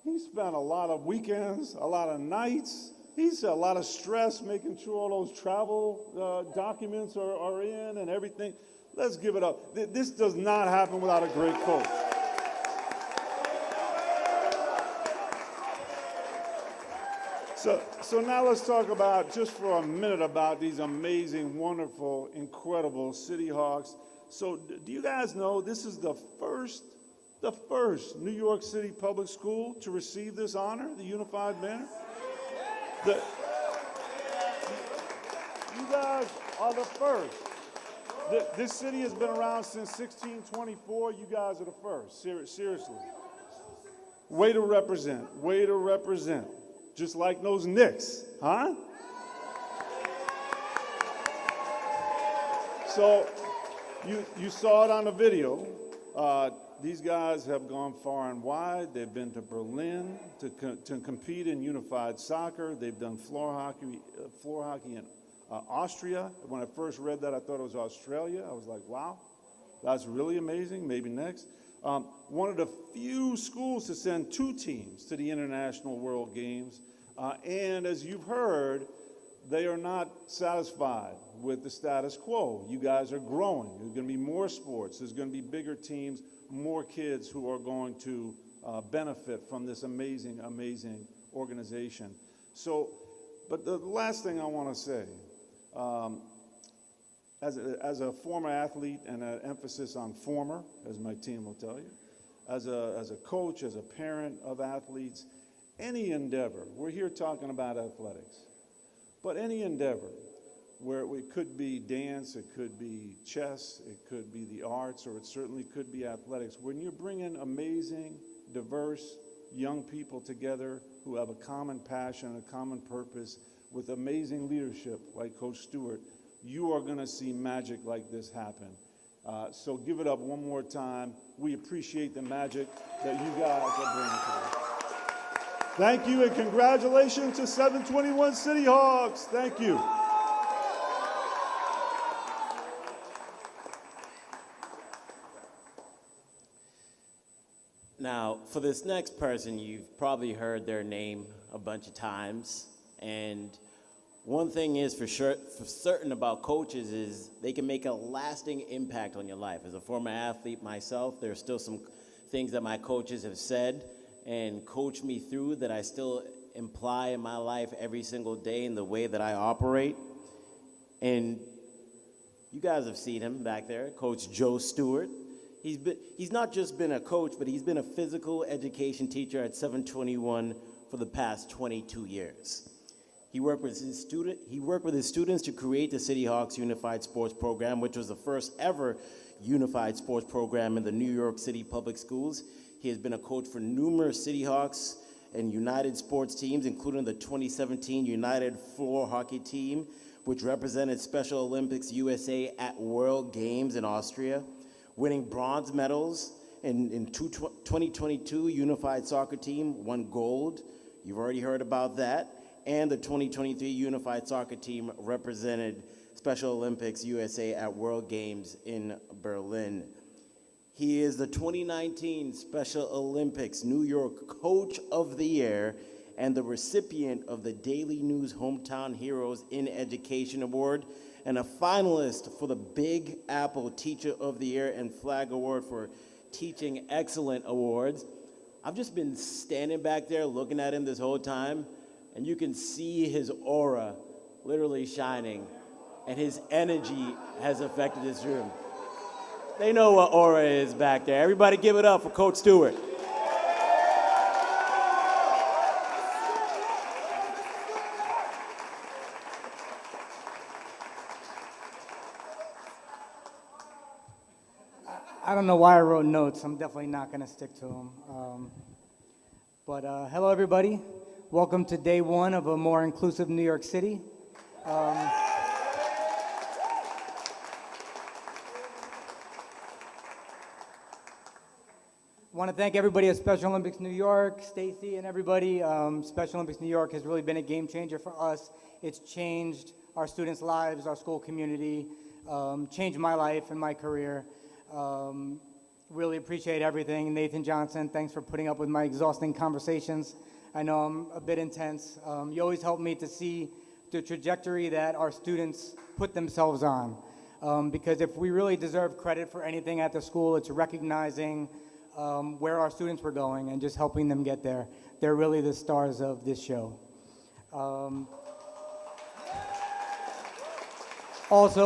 he spent a lot of weekends, a lot of nights. He's a lot of stress making sure all those travel documents are in and everything. Let's give it up. This does not happen without a great coach. So now let's talk about, just for a minute, about these amazing, wonderful, incredible City Hawks. So do you guys know this is the first New York City public school to receive this honor, the Unified Banner? You guys are the first. This city has been around since 1624. You guys are the first, seriously. Way to represent, way to represent. Just like those Knicks, huh? So you saw it on the video. These guys have gone far and wide. They've been to Berlin to compete in unified soccer. They've done floor hockey in Austria. When I first read that, I thought it was Australia. I was like, wow, that's really amazing. Maybe next. One of the few schools to send 2 teams to the International World Games. And as you've heard, they are not satisfied with the status quo. You guys are growing. There's going to be more sports. There's going to be bigger teams, more kids who are going to benefit from this amazing, amazing organization. So, but the last thing I want to say, as a former athlete, and an emphasis on former, as my team will tell you, as a coach, as a parent of athletes, any endeavor, we're here talking about athletics, but any endeavor where it could be dance, it could be chess, it could be the arts, or it certainly could be athletics, when you're bringing amazing, diverse young people together who have a common passion, a common purpose, with amazing leadership like Coach Stewart, you are going to see magic like this happen. So give it up one more time. We appreciate the magic that you guys are bringing to us. Thank you, and congratulations to 721 City Hawks. Thank you. Now, for this next person, you've probably heard their name a bunch of times, and one thing is for certain about coaches is they can make a lasting impact on your life. As a former athlete myself, there are still some things that my coaches have said and coached me through that I still imply in my life every single day in the way that I operate. And you guys have seen him back there, Coach Joe Stewart. He's not just been a coach, but he's been a physical education teacher at 721 for the past 22 years. He worked with his students to create the City Hawks Unified Sports Program, which was the first ever unified sports program in the New York City public schools. He has been a coach for numerous City Hawks and United sports teams, including the 2017 United Floor Hockey Team, which represented Special Olympics USA at World Games in Austria, winning bronze medals in 2022 Unified Soccer Team, won gold. You've already heard about that. And the 2023 Unified Soccer Team represented Special Olympics USA at World Games in Berlin. He is the 2019 Special Olympics New York Coach of the Year and the recipient of the Daily News Hometown Heroes in Education Award, and a finalist for the Big Apple Teacher of the Year and Flag Award for Teaching Excellent Awards. I've just been standing back there looking at him this whole time, and you can see his aura literally shining, and his energy has affected this room. They know what aura is back there. Everybody give it up for Coach Stewart. I don't know why I wrote notes. I'm definitely not going to stick to them. Hello, everybody. Welcome to day one of a more inclusive New York City. Want to thank everybody at Special Olympics New York, Stacy and everybody. Special Olympics New York has really been a game changer for us. It's changed our students' lives, our school community, changed my life and my career. Really appreciate everything. Nathan Johnson, thanks for putting up with my exhausting conversations. I know I'm a bit intense. You always help me to see the trajectory that our students put themselves on. Because if we really deserve credit for anything at the school, it's recognizing where our students were going and just helping them get there. They're really the stars of this show. Also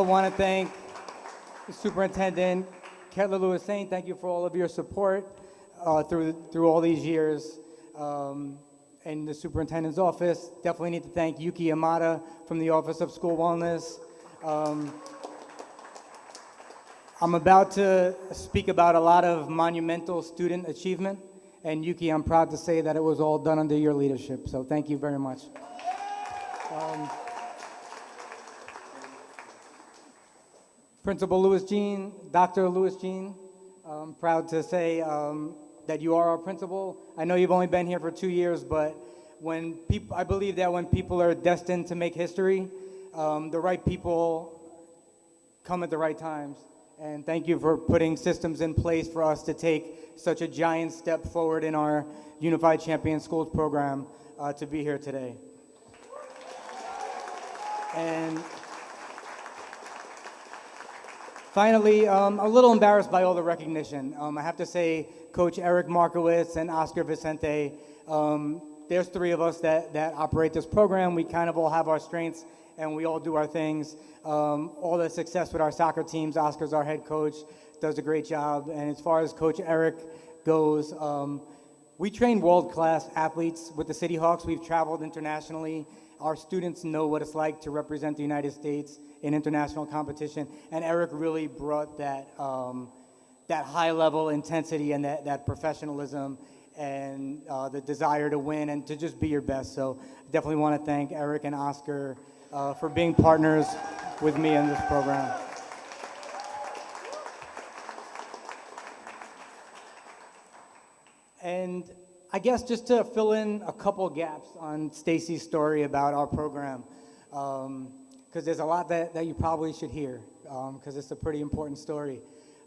want to thank the Superintendent, Kettler Lewis Saint. Thank you for all of your support through all these years. And the Superintendent's office. Definitely need to thank Yuki Yamada from the Office of School Wellness. I'm about to speak about a lot of monumental student achievement. And Yuki, I'm proud to say that it was all done under your leadership. So thank you very much. Principal Louis Jean, Dr. Louis Jean, I'm proud to say that you are our principal. I know you've only been here for 2 years, but I believe that when people are destined to make history, the right people come at the right times. And thank you for putting systems in place for us to take such a giant step forward in our Unified Champion Schools program to be here today. And finally, I'm a little embarrassed by all the recognition. I have to say, Coach Eric Markowitz and Oscar Vicente, there's 3 of us that operate this program. We kind of all have our strengths and we all do our things. All the success with our soccer teams, Oscar's our head coach, does a great job. And as far as Coach Eric goes, we train world-class athletes with the City Hawks. We've traveled internationally. Our students know what it's like to represent the United States in international competition. And Eric really brought that, that high-level intensity and that professionalism and the desire to win and to just be your best. So I definitely want to thank Eric and Oscar for being partners with me in this program. And I guess just to fill in a couple gaps on Stacy's story about our program, because there's a lot that you probably should hear, because it's a pretty important story.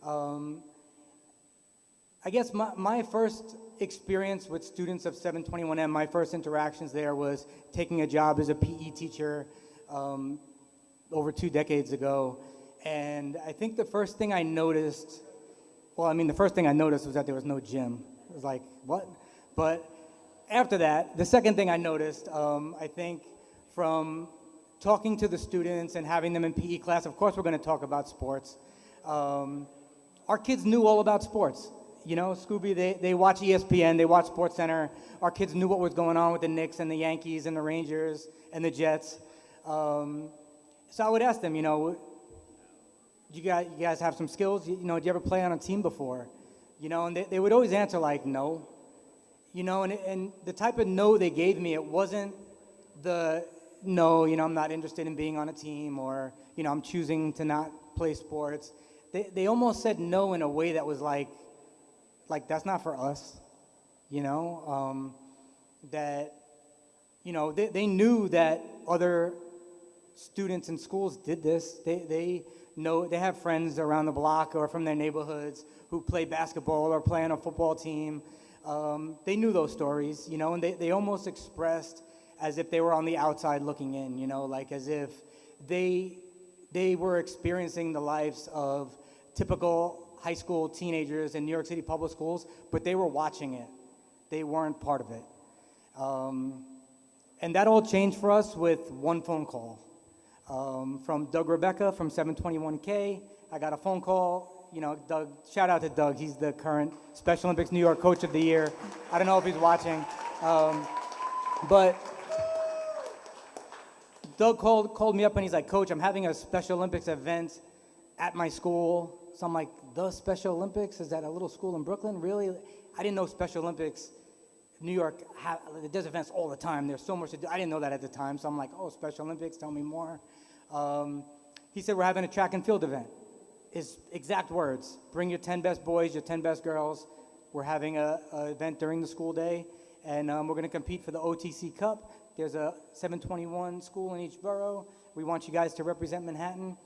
I guess my first experience with students of 721M, my first interactions there was taking a job as a PE teacher over 2 decades ago. And I think the first thing I noticed, the first thing I noticed was that there was no gym. It was like, what? But after that, the second thing I noticed, I think from talking to the students and having them in PE class, of course we're going to talk about sports. Our kids knew all about sports. You know, Scooby, they watch ESPN, they watch SportsCenter. Our kids knew what was going on with the Knicks and the Yankees and the Rangers and the Jets. So I would ask them, you guys have some skills? Do you ever play on a team before? And they would always answer like, no. And the type of no they gave me, it wasn't the no, I'm not interested in being on a team, or, I'm choosing to not play sports. They almost said no in a way that was like that's not for us, that, they knew that other students in schools did this. They know, they have friends around the block or from their neighborhoods who play basketball or play on a football team. They knew those stories, and they almost expressed as if they were on the outside looking in, like as if they were experiencing the lives of typical high school teenagers in New York City public schools, but they were watching it. They weren't part of it. And that all changed for us with one phone call. From Doug Rebecca from 721K. I got a phone call. Doug, shout out to Doug. He's the current Special Olympics New York Coach of the Year. I don't know if he's watching. But Doug called me up and he's like, Coach, I'm having a Special Olympics event at my school. So I'm like, the Special Olympics? Is that a little school in Brooklyn? Really? I didn't know Special Olympics, New York, it does events all the time. There's so much to do. I didn't know that at the time. So I'm like, oh, Special Olympics, tell me more. He said, we're having a track and field event. His exact words, bring your 10 best boys, your 10 best girls. We're having an event during the school day, and we're going to compete for the OTC Cup. There's a 721 school in each borough. We want you guys to represent Manhattan.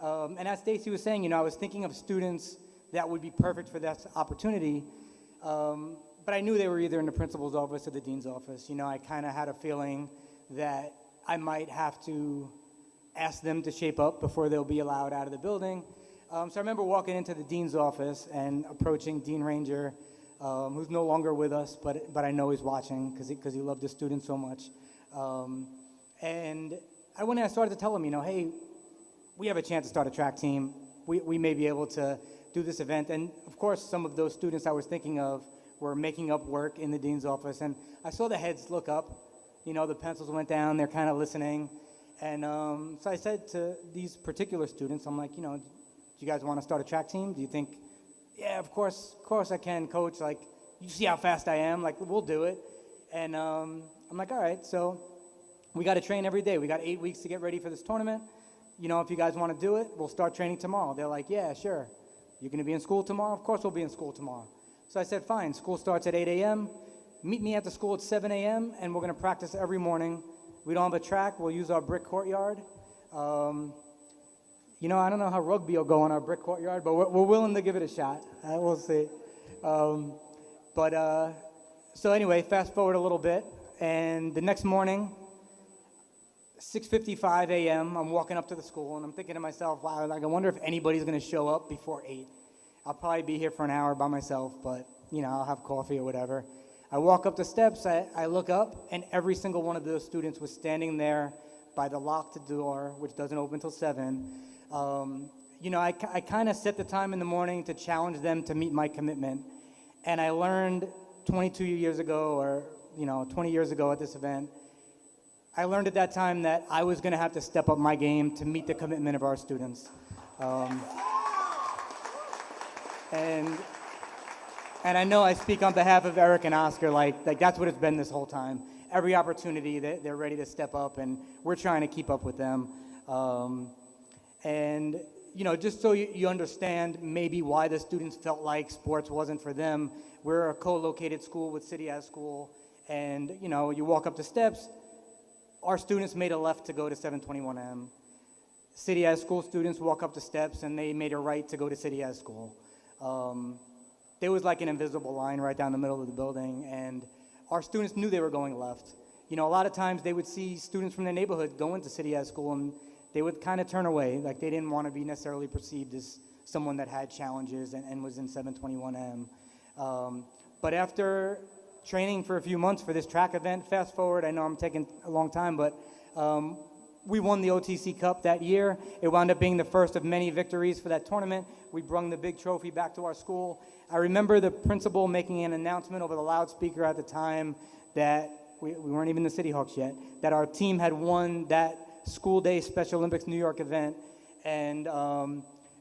And as Stacy was saying, I was thinking of students that would be perfect for that opportunity, but I knew they were either in the principal's office or the dean's office. I kind of had a feeling that I might have to ask them to shape up before they'll be allowed out of the building. So I remember walking into the dean's office and approaching Dean Ranger, who's no longer with us, but I know he's watching because he loved his students so much. And I went and I started to tell them, hey, we have a chance to start a track team. We may be able to do this event. And of course, some of those students I was thinking of were making up work in the dean's office. And I saw the heads look up, the pencils went down, they're kind of listening. And so I said to these particular students, I'm like, do you guys want to start a track team? Do you think, yeah, of course I can, coach. Like, you see how fast I am? Like, we'll do it. And I'm like, all right, so we got to train every day. We got 8 weeks to get ready for this tournament. If you guys want to do it, we'll start training tomorrow. They're like, yeah, sure. You're going to be in school tomorrow? Of course we'll be in school tomorrow. So I said, fine, school starts at 8 a.m. Meet me at the school at 7 a.m., and we're going to practice every morning. We don't have a track. We'll use our brick courtyard. I don't know how rugby will go on our brick courtyard, but we're willing to give it a shot. We'll see. So anyway, fast forward a little bit, and the next morning, 6:55 a.m., I'm walking up to the school, and I'm thinking to myself, wow, I wonder if anybody's going to show up before 8. I'll probably be here for an hour by myself, but, I'll have coffee or whatever. I walk up the steps, I look up, and every single one of those students was standing there by the locked door, which doesn't open until 7. I kind of set the time in the morning to challenge them to meet my commitment. And I learned 22 years ago, or 20 years ago at this event, I learned at that time that I was going to have to step up my game to meet the commitment of our students. And I know I speak on behalf of Eric and Oscar, like that's what it's been this whole time. Every opportunity, they're ready to step up, and we're trying to keep up with them. Just so you understand maybe why the students felt like sports wasn't for them, we're a co-located school with City As School, and you walk up the steps, our students made a left to go to 721M. City As School students walk up the steps, and they made a right to go to City As School. There was like an invisible line right down the middle of the building, and our students knew they were going left. A lot of times they would see students from their neighborhood go into City As School, and they would kind of turn away, like they didn't want to be necessarily perceived as someone that had challenges and was in 721M. But after training for a few months for this track event, fast forward, I know I'm taking a long time, but we won the OTC Cup that year. It wound up being the first of many victories for that tournament. We brung the big trophy back to our school. I remember the principal making an announcement over the loudspeaker at the time that we weren't even the City Hawks yet, that our team had won that school day Special Olympics New York event. And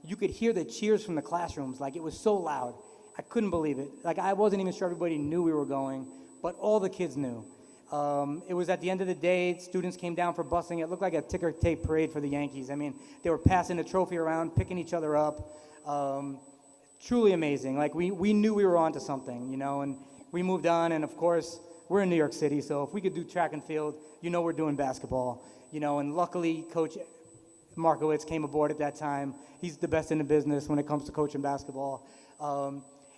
you could hear the cheers from the classrooms. Like, it was so loud. I couldn't believe it. Like, I wasn't even sure everybody knew we were going, but all the kids knew. It was at the end of the day, students came down for busing. It looked like a ticker tape parade for the Yankees. I mean, they were passing the trophy around, picking each other up. Truly amazing. Like, we knew we were onto something, and we moved on. And of course, we're in New York City, so if we could do track and field, we're doing basketball, and luckily Coach Markowitz came aboard at that time. He's the best in the business when it comes to coaching basketball.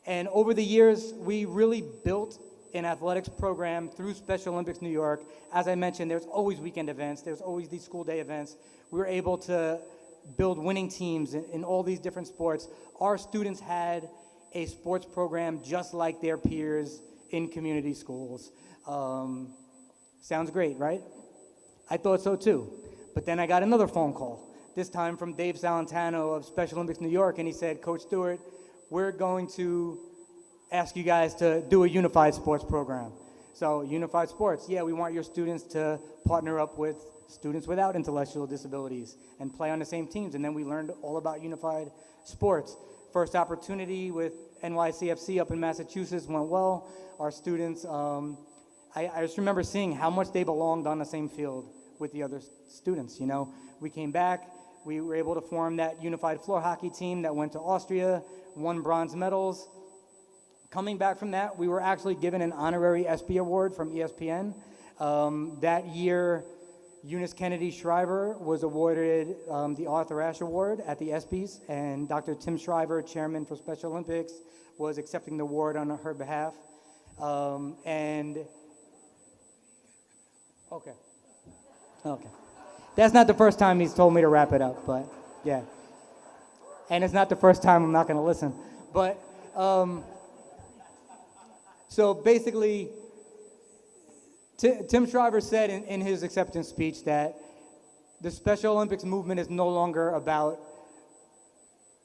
And over the years, we really built an athletics program through Special Olympics New York. As I mentioned, there's always weekend events. There's always these school day events. We were able to build winning teams in all these different sports. Our students had a sports program just like their peers in community schools. Sounds great, right? I thought so too. But then I got another phone call, this time from Dave Salentano of Special Olympics New York, and he said, Coach Stewart, we're going to ask you guys to do a unified sports program. So unified sports, yeah, we want your students to partner up with students without intellectual disabilities and play on the same teams. And then we learned all about unified sports. First opportunity with NYCFC up in Massachusetts went well. Our students, I just remember seeing how much they belonged on the same field with the other students, We came back, we were able to form that unified floor hockey team that went to Austria, won bronze medals. Coming back from that, we were actually given an honorary ESPY award from ESPN. That year, Eunice Kennedy Shriver was awarded the Arthur Ashe Award at the ESPYs, and Dr. Tim Shriver, chairman for Special Olympics, was accepting the award on her behalf. Okay. That's not the first time he's told me to wrap it up, but yeah. And it's not the first time I'm not going to listen. But, so basically, Tim Shriver said in his acceptance speech that the Special Olympics movement is no longer about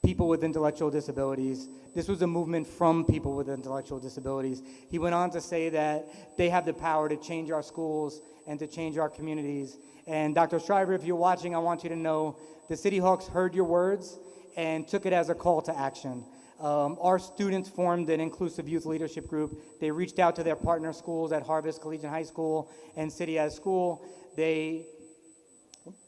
people with intellectual disabilities. This was a movement from people with intellectual disabilities. He went on to say that they have the power to change our schools and to change our communities. And Dr. Shriver, if you're watching, I want you to know the City Hawks heard your words and took it as a call to action. Our students formed an inclusive youth leadership group. They reached out to their partner schools at Harvest Collegiate High School and City as School. They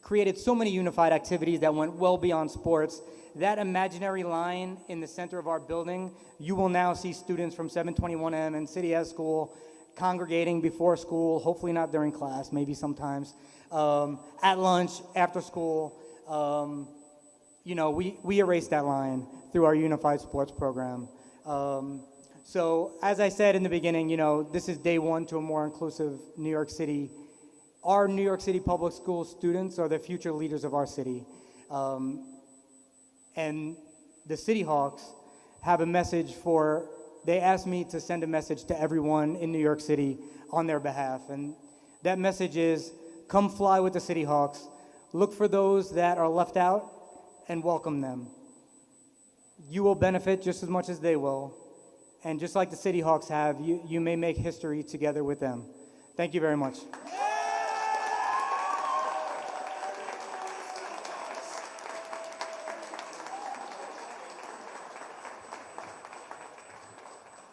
created so many unified activities that went well beyond sports. That imaginary line in the center of our building, you will now see students from 721M and City as School congregating before school, hopefully not during class, maybe sometimes, at lunch, after school. You know, we erased that line through our unified sports program. So as I said in the beginning, you know, this is day one to a more inclusive New York City. Our New York City public school students are the future leaders of our city. And the City Hawks have a message they asked me to send a message to everyone in New York City on their behalf. And that message is, come fly with the City Hawks, look for those that are left out, and welcome them. You will benefit just as much as they will. And just like the City Hawks have, you may make history together with them. Thank you very much.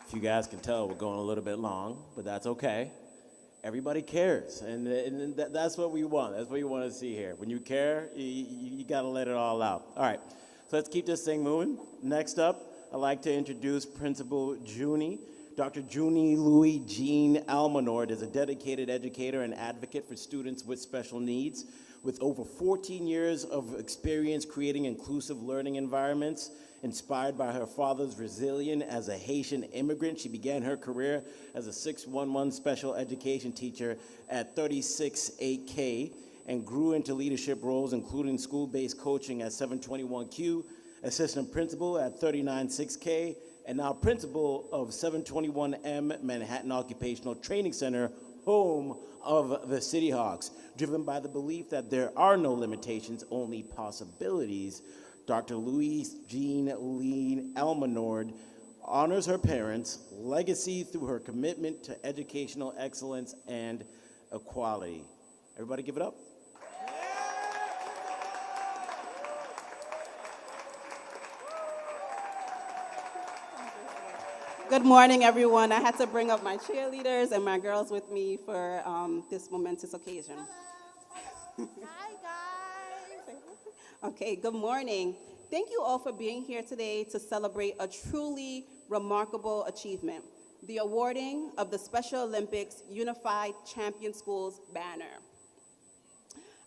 If you guys can tell, we're going a little bit long, but that's okay. Everybody cares, and that's what we want. That's what you want to see here. When you care, you got to let it all out. All right, so let's keep this thing moving. Next up, I'd like to introduce Principal Junie. Dr. Junie Louis Jean Almanord is a dedicated educator and advocate for students with special needs. With over 14 years of experience creating inclusive learning environments, inspired by her father's resilience as a Haitian immigrant, she began her career as a 611 special education teacher at 368K and grew into leadership roles, including school-based coaching at 721Q, assistant principal at 396K, and now principal of 721M Manhattan Occupational Training Center, home of the City Hawks. Driven by the belief that there are no limitations, only possibilities, Dr. Louise Jean Lean Almanord honors her parents' legacy through her commitment to educational excellence and equality. Everybody give it up. Good morning, everyone. I had to bring up my cheerleaders and my girls with me for this momentous occasion. Hi, guys. Okay, good morning. Thank you all for being here today to celebrate a truly remarkable achievement, the awarding of the Special Olympics Unified Champion Schools banner.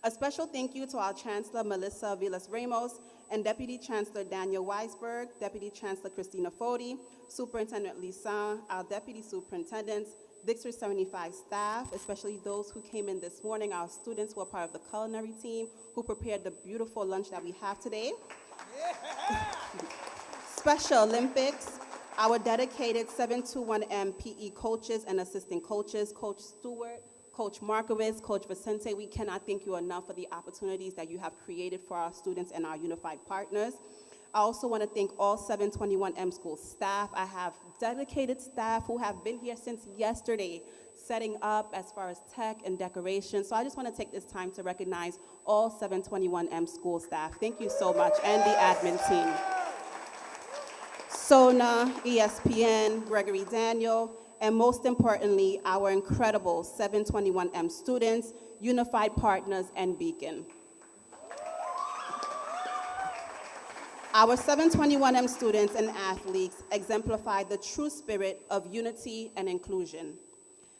A special thank you to our Chancellor Melissa Vilas-Ramos and Deputy Chancellor Daniel Weisberg, Deputy Chancellor Christina Foti, Superintendent Lisan, our Deputy Superintendents, District 75 staff, especially those who came in this morning, our students who are part of the culinary team, who prepared the beautiful lunch that we have today. Yeah. Special Olympics, our dedicated 721M PE coaches and assistant coaches, Coach Stewart, Coach Markowitz, Coach Vicente, we cannot thank you enough for the opportunities that you have created for our students and our unified partners. I also want to thank all 721M school staff. I have dedicated staff who have been here since yesterday, setting up as far as tech and decoration. So I just want to take this time to recognize all 721M school staff. Thank you so much, and the admin team. SONA, ESPN, Gregory Daniel, and most importantly, our incredible 721M students, unified partners, and Beacon. Our 721M students and athletes exemplify the true spirit of unity and inclusion.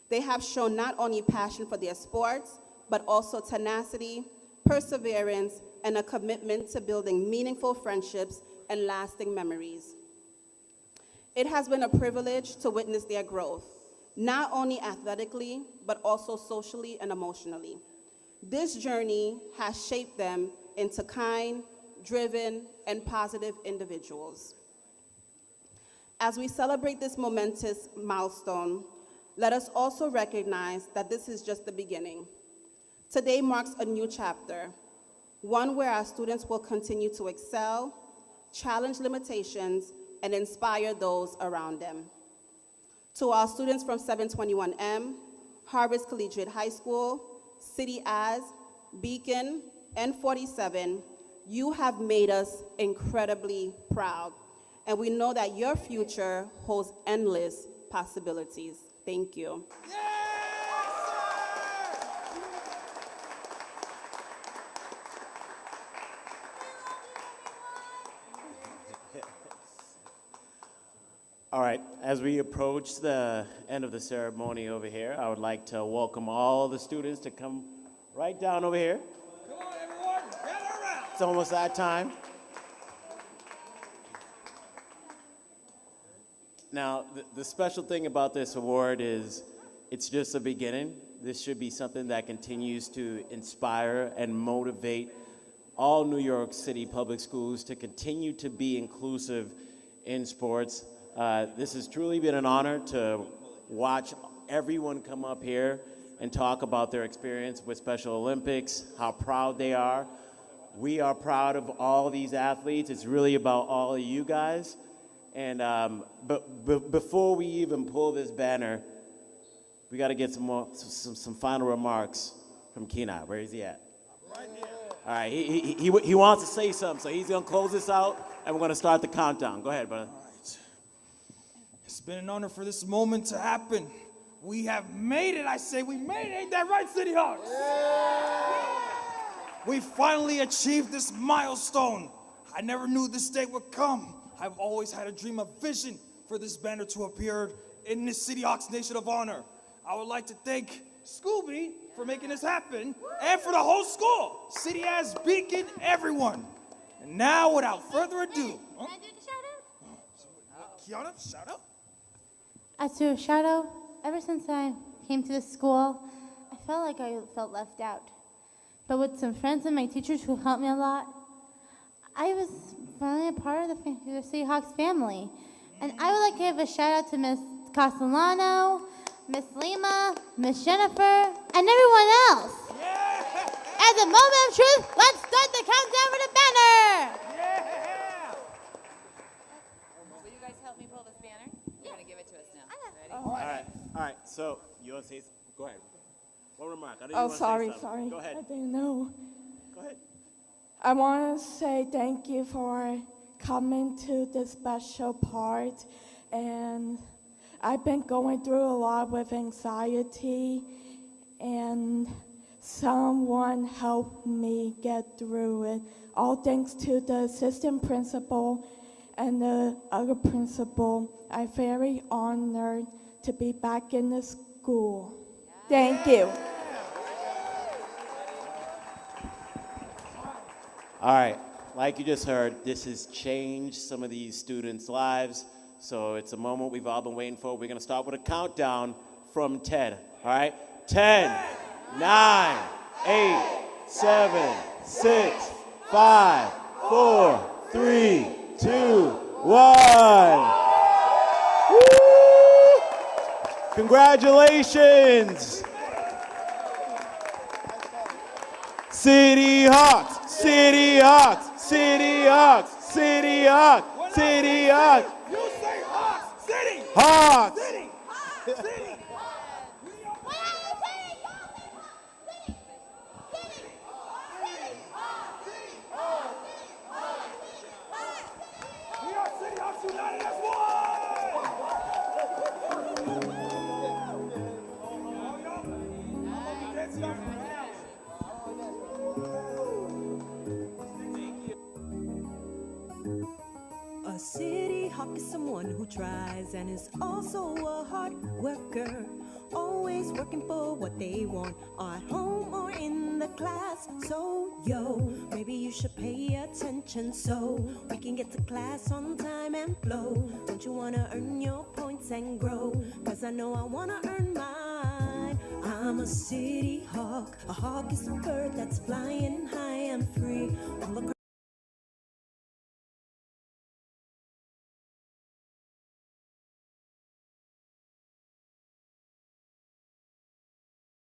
They have shown not only passion for their sports, but also tenacity, perseverance, and a commitment to building meaningful friendships and lasting memories. It has been a privilege to witness their growth, not only athletically, but also socially and emotionally. This journey has shaped them into kind, driven, and positive individuals. As we celebrate this momentous milestone, let us also recognize that this is just the beginning. Today marks a new chapter, one where our students will continue to excel, challenge limitations, and inspire those around them. To our students from 721M, Harvest Collegiate High School, City As, Beacon, and 47, you have made us incredibly proud, and we know that your future holds endless possibilities. Thank you. All right, as we approach the end of the ceremony over here, I would like to welcome all the students to come right down over here. Come on, everyone, gather around. It's almost that time. Now, the special thing about this award is it's just a beginning. This should be something that continues to inspire and motivate all New York City public schools to continue to be inclusive in sports. This has truly been an honor to watch everyone come up here and talk about their experience with Special Olympics, how proud they are. We are proud of all these athletes. It's really about all of you guys. And but before we even pull this banner, we got to get some final remarks from Kenai. Where is he at? Right here. All right, he wants to say something, so he's gonna close this out, and we're gonna start the countdown. Go ahead, brother. All right. It's been an honor for this moment to happen. We have made it. I say we made it. Ain't that right, City Hawks? We finally achieved this milestone. I never knew this day would come. I've always had a dream, a vision for this banner to appear in this City Hawks Nation of Honor. I would like to thank Scooby for making this happen, and for the whole school, City As, Beacon, everyone. And now, without further ado, Can I do the shout out? Kiana, shout out. As to a shout out, ever since I came to this school, I felt like I felt left out. But with some friends and my teachers who helped me a lot, I was finally a part of the Seahawks family. And I would like to give a shout out to Miss Castellano, Miss Lima, Miss Jennifer, and everyone else. Yeah. At the moment of truth, let's start the countdown for the banner. Yeah. Will you guys help me pull this banner? You're going to give it to us now. Ready? All right. So you want to say? Go ahead. One remark. I know you Oh, wanna say sorry. something. Go ahead. I didn't know. Go ahead. I want to say thank you for coming to this special part. And I've been going through a lot with anxiety, and someone helped me get through it. All thanks to the assistant principal and the other principal. I'm very honored to be back in the school. Thank you. All right, like you just heard, this has changed some of these students' lives, so it's a moment we've all been waiting for. We're gonna start with a countdown from 10, all right? 10, 9, 8, 7, 6, 5, 4, 3, 2, 1. Woo! Congratulations! City Hawks, City Hawks, City Hawks, City Hawks, City Hawks. You say Hawks, City. Hawks. City. City. We are City Hawks united as A city hawk is someone who tries and is also a hard worker, always working for what they want, at home or in the class. So yo, maybe you should pay attention so we can get to class on time and flow. Don't you wanna earn your points and grow? Cause I know I wanna earn mine. I'm a city hawk. A hawk is a bird that's flying high and free all across